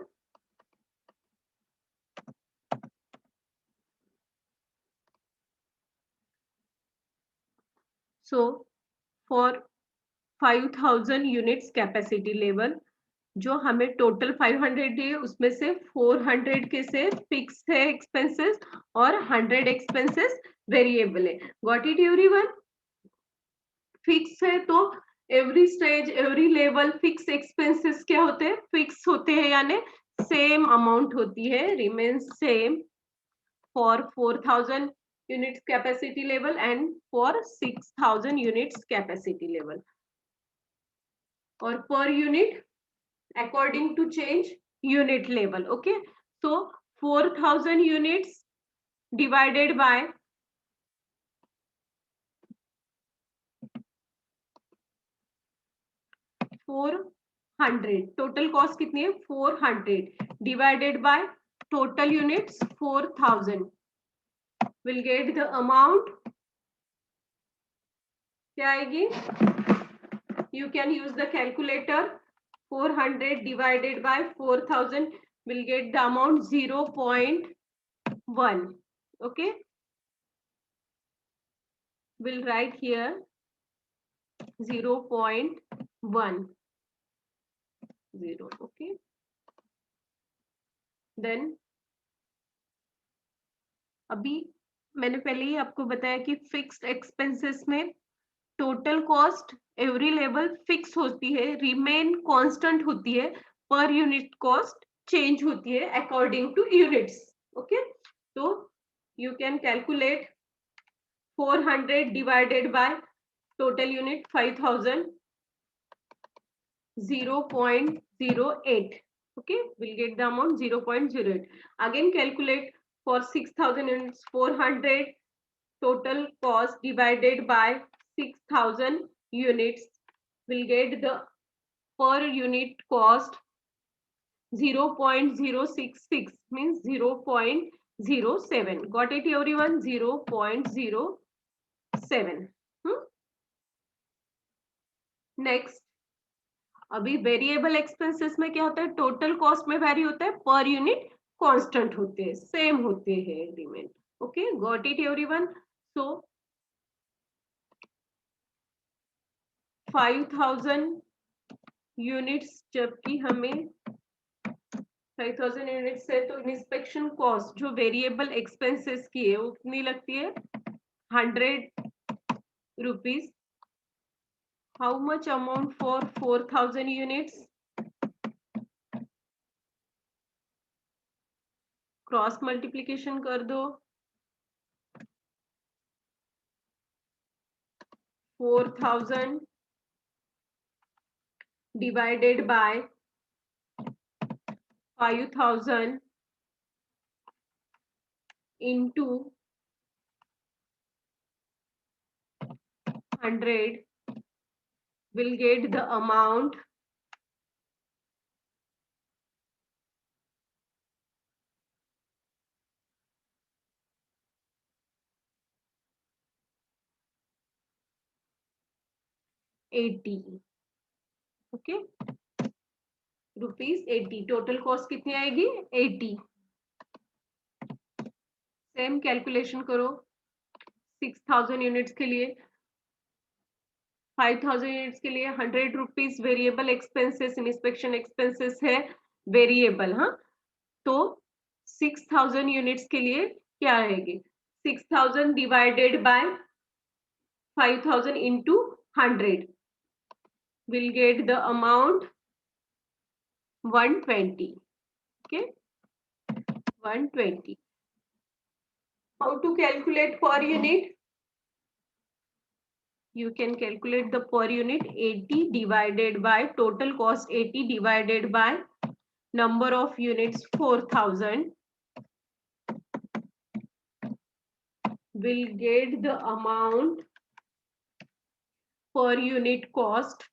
So for 5000 units capacity level, जो हमें total 500 है उसमें से 400 के से फिक्स है एक्सपेंसेस और 100 एक्सपेंसेस वेरिएबल है. Got it everyone? फिक्स है तो every stage every level fix expenses क्या होते हैं? फिक्स होते हैं, यानी सेम अमाउंट होती है, remains same for 4000 units capacity level and for 6000 units capacity level, or per unit according to change unit level. Okay, so 4000 units divided by 400, total cost कितनी है? 400 divided by total units 4000 will get the amount. क्या आएगी? You can use the calculator. 400 divided by 4000 will get the amount 0.1. Okay, we'll write here 0.10. Okay, then अभी मैंने पहले ही आपको बताया कि फिक्स्ड एक्सपेंसेस में total cost every level fix होती है, रिमेन कांस्टेंट होती है, पर यूनिट कॉस्ट चेंज होती है अकॉर्डिंग टू यूनिट्स. ओके, तो you can calculate 400 divided by total unit 5000, 0.08. Okay, we'll get the amount 0.08. Again calculate for 6000 units 400 total cost divided by 6000 units will get the per unit cost 0.066, means 0.07. got it everyone? 0.07. Next, अभी variable expenses में क्या होता है? Total cost में vary होता है, per unit constant होते हैं, सेम होते हैं agreement. Okay, got it everyone? So 5000 units, जबकि हमें 5000 यूनिट्स है तो इंस्पेक्शन कॉस्ट जो वेरिएबल एक्सपेंसेस की है वो कितनी लगती है? 100 rupees. How much amount for 4000 units? Cross multiplication कर दो. 4000 divided by 5000 into 100 will get the amount 80. Okay, rupees 80. Total cost कितनी आएगी? 80. सेम कैलकुलेशन करो 6000 यूनिट्स के लिए, 5000 यूनिट्स के लिए 100 rupees variable expenses, inspection expenses है वेरिएबल. हाँ, तो 6000 यूनिट्स के लिए क्या आएगी? 6000 divided by 5000 into 100 will get the amount 120. Okay, 120. How to calculate per unit? You can calculate the per unit 80 divided by total cost 80 divided by number of units 4000 will get the amount per unit cost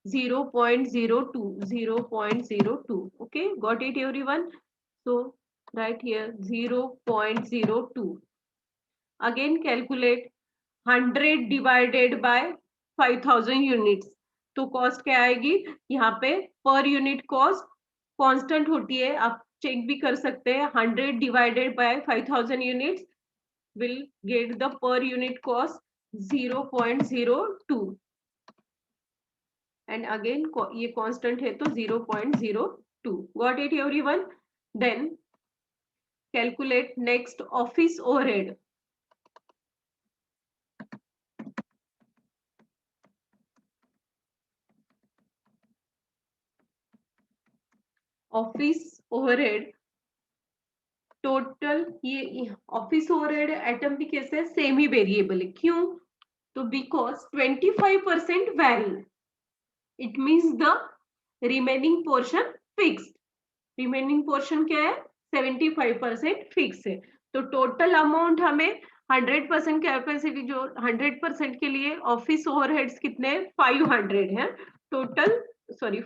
0.02. 0.02. Okay, got it everyone? So right here 0.02. Again calculate 100 divided by 5000 units. तो cost क्या आएगी, यहाँ पे पर unit cost constant होती है, आप check भी कर सकते हैं, 100 divided by 5000 units will get the per unit cost 0.02 and again ये constant है तो 0.02. Got it everyone? Then calculate next office overhead. Office overhead total, ये ऑफिस ओवरहेड एटम भी कैसे है, सेम ही वेरिएबल है, क्यों, तो because 25% vary, it means the remaining portion fixed, remaining portion क्या है 75% फिक्स है, तो टोटल अमाउंट हमें 100% कैपेसिटी, जो 100% के लिए ऑफिस ओवरहेड्स कितने 500 है टोटल, सॉरी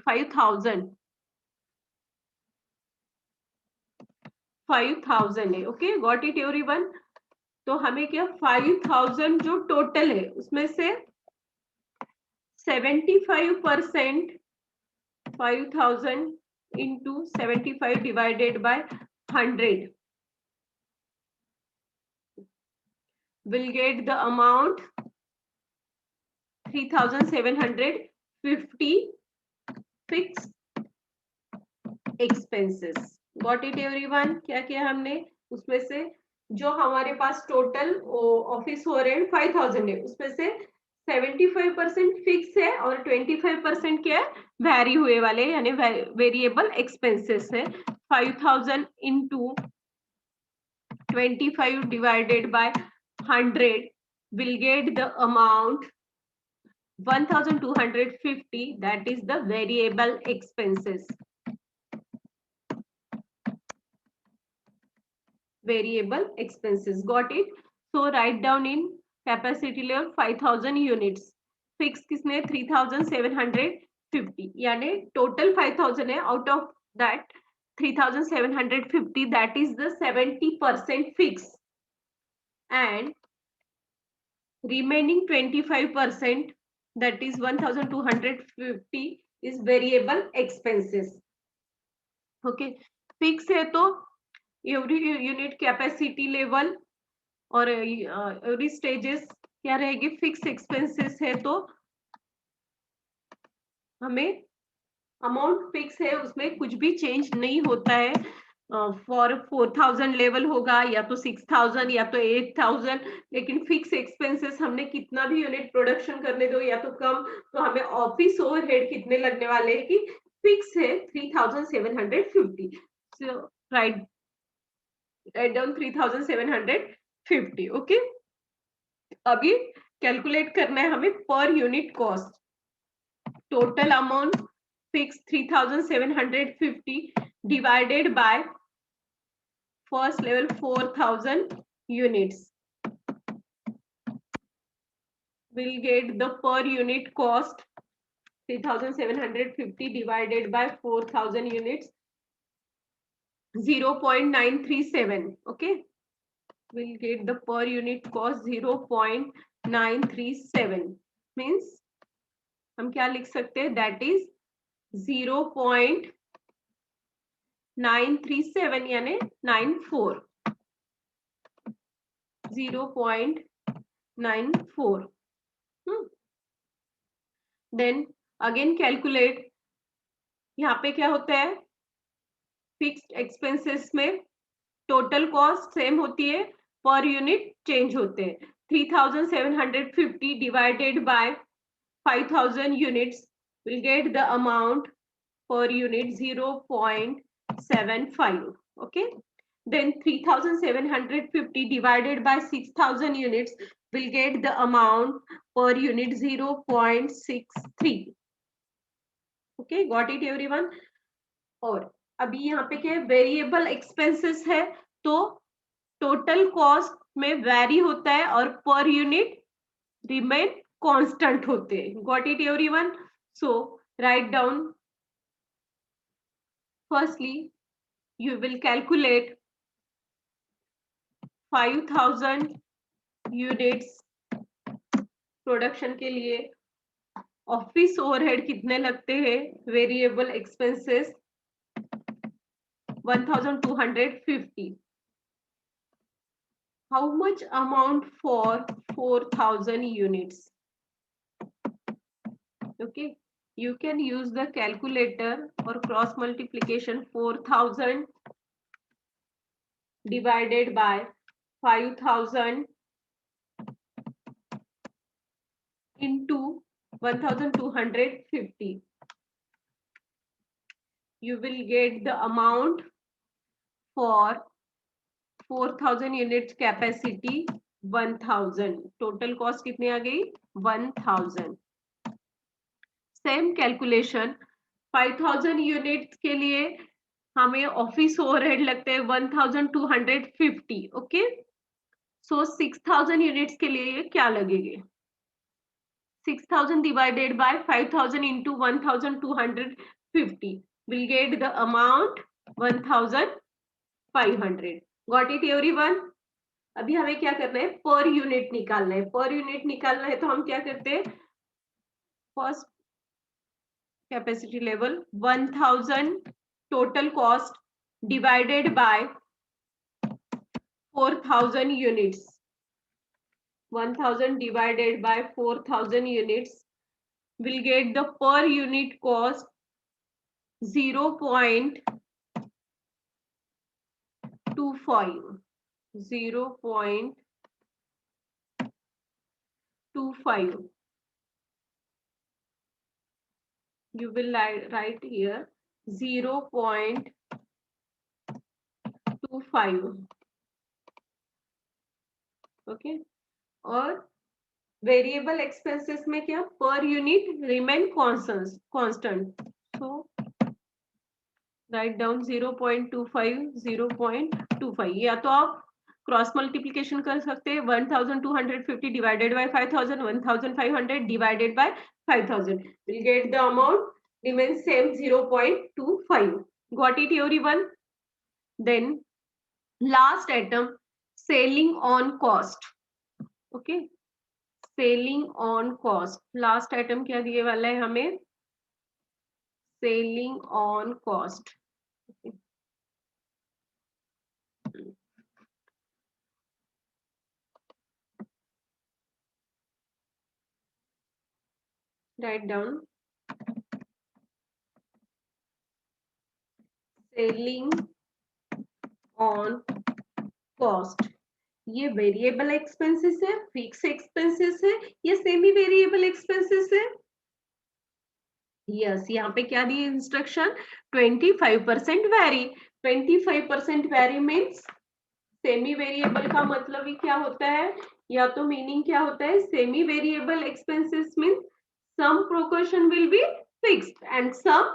5000 है, ओके गॉट इट एवरीवन। तो हमें क्या 5000 जो टोटल है उसमें से 75% 5000 into 75 divided by 100 will get the amount 3750 fixed expenses. Got it everyone? क्या किया हमने, उसमें से जो हमारे पास टोटल ऑफिस हो रहे हैं 5000 है, उसमें से 75% फिक्स है और 25% क्या है वैरी हुए वाले यानी वेरिएबल एक्सपेंसेस है। 5000 into 25 divided by 100 will get the amount 1250, that is the variable expenses. Variable expenses, got it? So write down in capacity level 5000 units, fix किसने 3750, यानी total 5000 है, out of that 3750 that is the 70% fix and remaining 25% that is 1250 is variable expenses. okay, fix है तो every unit capacity level और every stages क्या रहेगी fix expenses है, तो हमें अमाउंट फिक्स है, उसमें कुछ भी चेंज नहीं होता है, फॉर 4000 लेवल होगा या तो 6000 या तो 8000, लेकिन फिक्स एक्सपेंसेस हमने कितना भी यूनिट प्रोडक्शन करने दो या तो कम, तो हमें ऑफिस ओवरहेड कितने लगने वाले हैं कि फिक्स है 3750, सो राइट डाउन 3750, ओके। अभी कैलकुलेट करना है हमें पर unit cost, total amount fix 3750 divided by first level 4000 units will get the per unit cost 3750 divided by 4000 units 0.937, okay, will get the per unit cost 0.937, means हम क्या लिख सकते हैं, that is 0.937 यानी 94, 0.94. देन अगेन कैलकुलेट, यहाँ पे क्या होता है फिक्स्ड एक्सपेंसेस में टोटल कॉस्ट सेम होती है, पर यूनिट चेंज होते हैं, 3750 divided by 5000 units will get the amount per unit 0.75, okay, then 3750 divided by 6000 units will get the amount per unit 0.63, okay, got it everyone? और अभी यहाँ पे क्या है वेरिएबल एक्सपेंसेस है, तो टोटल कॉस्ट में वैरी होता है और पर यूनिट रिमेन कांस्टेंट होते हैं, got it everyone? So write down, firstly you will calculate 5000 units production के लिए ऑफिस ओवरहेड कितने लगते हैं, variable expenses 1250. How much amount for 4000 units? Okay, you can use the calculator or cross multiplication. 4000 divided by 5000 into 1250. You will get the amount for 4000 units capacity 1000. Total cost कितनी आ गई 1000. Same calculation 5000 units के लिए हमें office overhead लगते हैं 1250. Okay, सो 6000 units के लिए ये क्या लगेंगे, 6000 divided by 5000 into 1250 will get the amount 1500. Got it everyone? अभी हमें क्या करना है, पर यूनिट निकालना है. पर यूनिट निकालना है तो हम क्या करते हैं, first capacity level 1000 total cost divided bye 4000 units. 1000 divided by 4000 units will get the per unit cost 0.25. 0.25. You will write here 0.25. Okay, और वेरिएबल एक्सपेंसेस में क्या, पर यूनिट रिमेन कांस्टेंट. सो राइट डाउन 0.25. 0.25 या तो आप क्रॉस मल्टीप्लिकेशन कर सकते हैं. 1250 divided by 5000, 1500 divided by 5000 will get the amount remain same 0.25. Got it everyone? Then last item, selling on cost. Okay, selling on cost. Last item क्या दिए वाला है हमें, selling on cost. Write down selling on cost. ये variable expenses है, fix expenses है, या semi variable expenses है? यस, यहाँ पे क्या दी instruction, 25% vary. 25% vary means semi variable का मतलब ही क्या होता है, या तो मीनिंग क्या होता है, semi variable expenses means some proportion will be fixed and some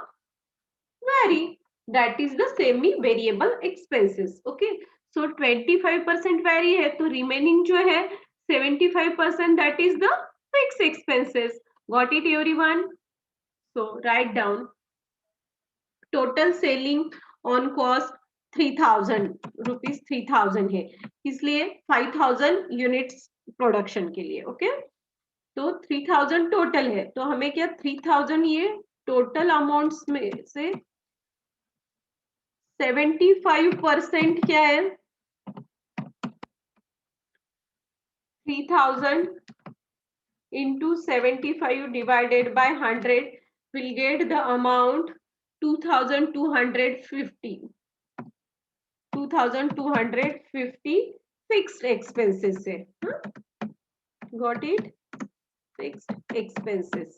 vary. That is the semi variable expenses. Okay, so 25% vary है तो remaining जो है 75% that is the fixed expenses. Got it everyone? So write down total selling on cost 3000 rupees. 3000 है, इसलिए 5000 units production के लिए. Okay, तो 3000 total है, तो हमें क्या 3000 ये टोटल अमाउंट्स में से 75% क्या है, 3000 into 75 divided by 100 will get the amount 2250. 2250 fixed expenses है. Got it? Fixed expenses.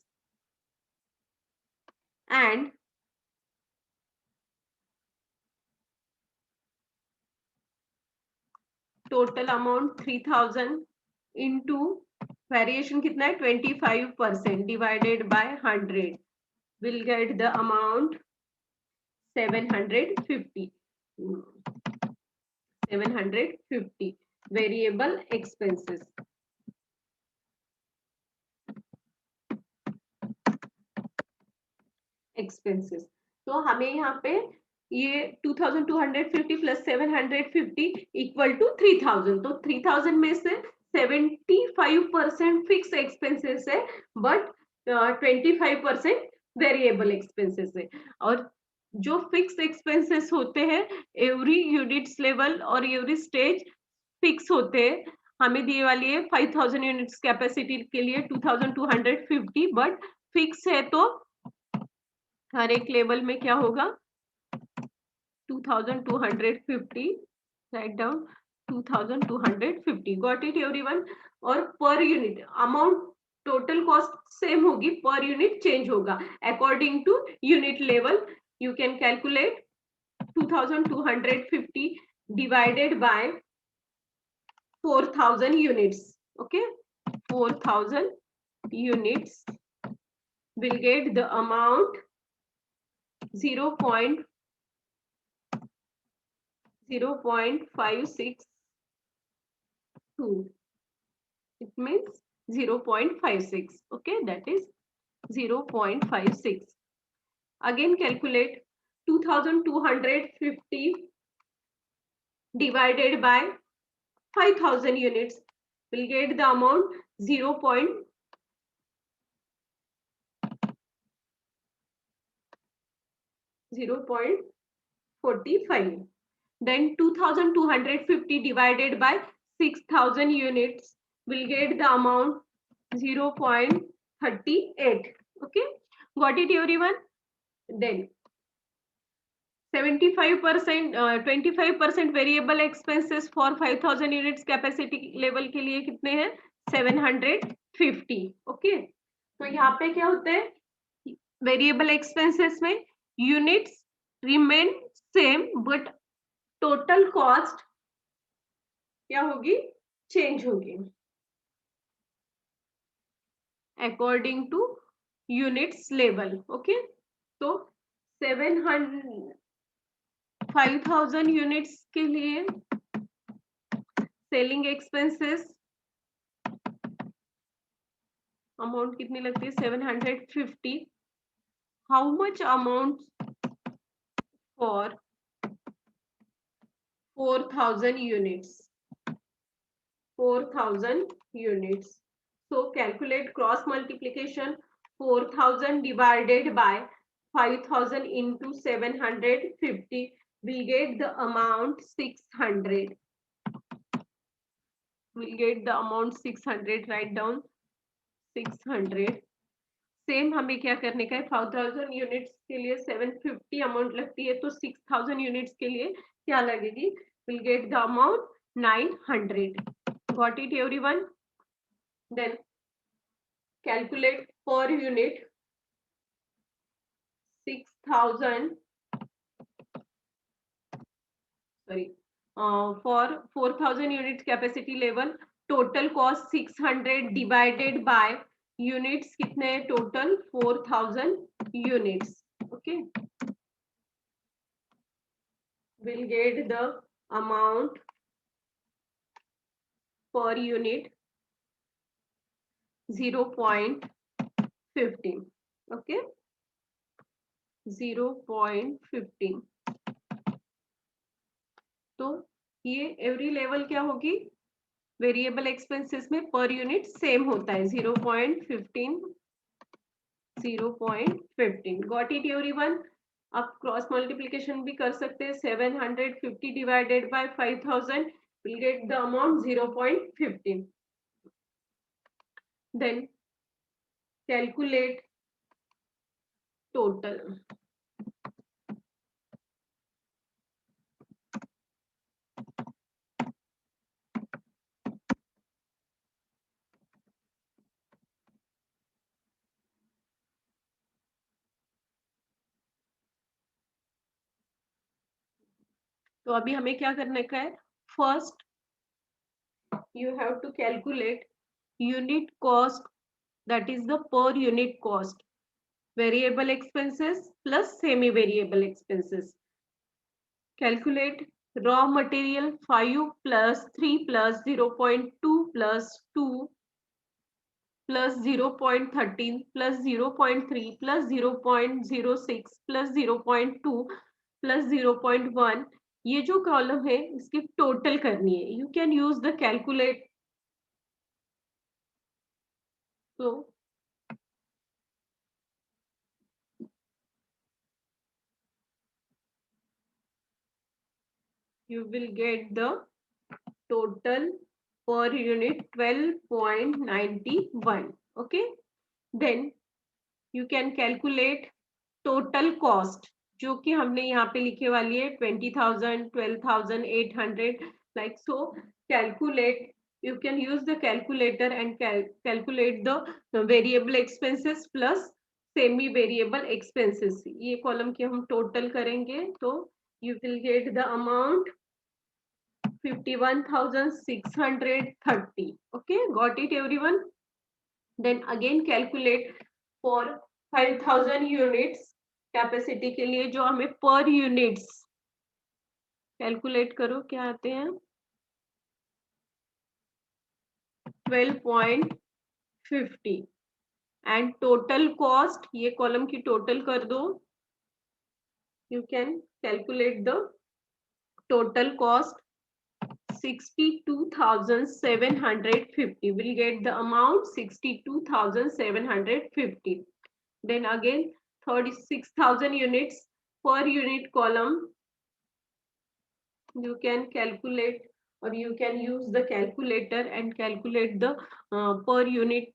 And total amount 3000 into variation कितना है 25% divided by 100 will get the amount 750. 750 variable expenses. Expenses. तो हमें यहाँ पे ये 2250 प्लस 750 इक्वल टू 3000. तो 3000 में से 75% फिक्स एक्सपेंसेस है, बट 25% वेरिएबल एक्सपेंसेस है। और जो फिक्स एक्सपेंसेस होते हैं एवरी यूनिट्स लेवल और एवरी स्टेज फिक्स होते हैं। हमें दिए वाली है 5000 यूनिट्स कैपेसिटी के लिए 2250, बट फिक्स है तो हर एक लेवल में क्या होगा 2250, write down 2250, got it everyone. और per unit amount total cost same होगी, पर यूनिट चेंज होगा according to unit level. You can calculate 2250 divided by 4000 units. Okay, 4000 units will get the amount 0.562. It means 0.56. Okay, that is 0.56. Again calculate 2250 divided by 5000 units will get the amount 0.45. Then 2250 divided by 6000 units will get the amount 0.38. Okay, got it everyone? Then 75%, 25% variable expenses for 5000 units capacity level के लिए कितने हैं 750. Okay, तो यहाँ पे क्या होता है वेरिएबल एक्सपेंसेस में units remain same but total cost क्या होगी चेंज होगी according two units level. Okay, तो 5000 यूनिट्स के लिए सेलिंग एक्सपेंसेस अमाउंट कितनी लगती है 750. How much amount for 4000 units? 4000 units. So calculate cross multiplication. 4000 divided by 5000 into 750 will get the amount 600. Will get the amount 600. Write down 600. Same हमें क्या करने का है 5000 यूनिट्स के लिए 750 अमाउंट लगती है तो 6000 यूनिट्स के लिए क्या लगेगी will get the amount 900. Got it everyone? Then calculate per unit 6000 sorry for 4000 units capacity level total cost 600 divided by units कितने total 4000 units. Okay, will get the amount per unit 0.15. Okay, 0.15. तो ये every level क्या होगी variable expenses में पर unit same होता है 0.15. 0.15. Got it everyone? आप क्रॉस मल्टीप्लिकेशन भी कर सकते हैं 750 divided by 5000 will get the amount 0.15. Then calculate total. तो अभी हमें क्या करने का है first you have to calculate unit cost that is the per unit cost variable expenses plus semi variable expenses. Calculate raw material 5 plus 3 plus 0.2 plus 2 plus 0.13 plus 0.3 plus 0.06 plus 0.2 plus 0.1. ये जो column है इसकी total करनी है. You can use the calculate. तो you will get the total per unit 12.91. Okay, then you can calculate total cost, जो कि हमने यहाँ पे लिखे वाली है 20,000, 12,800, like so. Calculate, you can use the calculator and calculate the variable expenses plus semi variable expenses. ये column के हम टोटल करेंगे तो you will get the amount 51,630. Okay, got it everyone? Then again calculate for 5,000 units capacity के लिए जो हमें पर यूनिट्स कैलकुलेट करो क्या आते हैं 12.50 एंड टोटल कॉस्ट, ये कॉलम की टोटल कर दो. You can calculate the total cost 62,750. We'll get the amount 62,750. Then again 36,000 units per unit column. You can calculate or you can use the calculator and calculate the per unit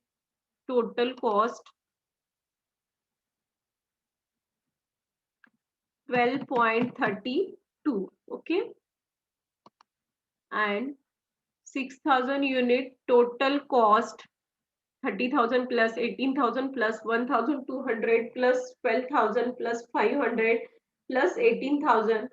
total cost 12.32. Okay, and 6,000 unit total cost 30,000 plus 18,000 plus 1,200 plus 12,000 plus 500 plus 18,000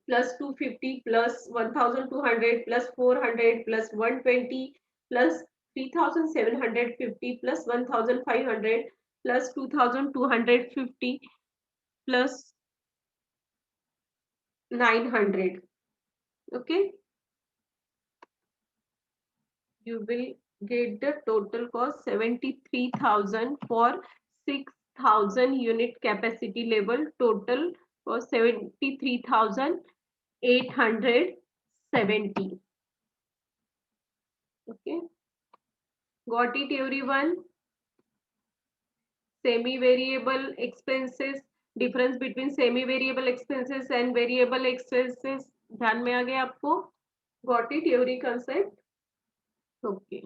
plus 250 plus 1,200 plus 400 plus 120 plus 3,750 plus 1,500 plus 2,250 plus 900. Okay, you will get the total cost 73,000 for 6,000 unit capacity level. Total for 73,870. Okay, got it everyone? Semi variable expenses, difference between semi variable expenses and variable expenses ध्यान में आ गया आपको? Got it every concept? Okay.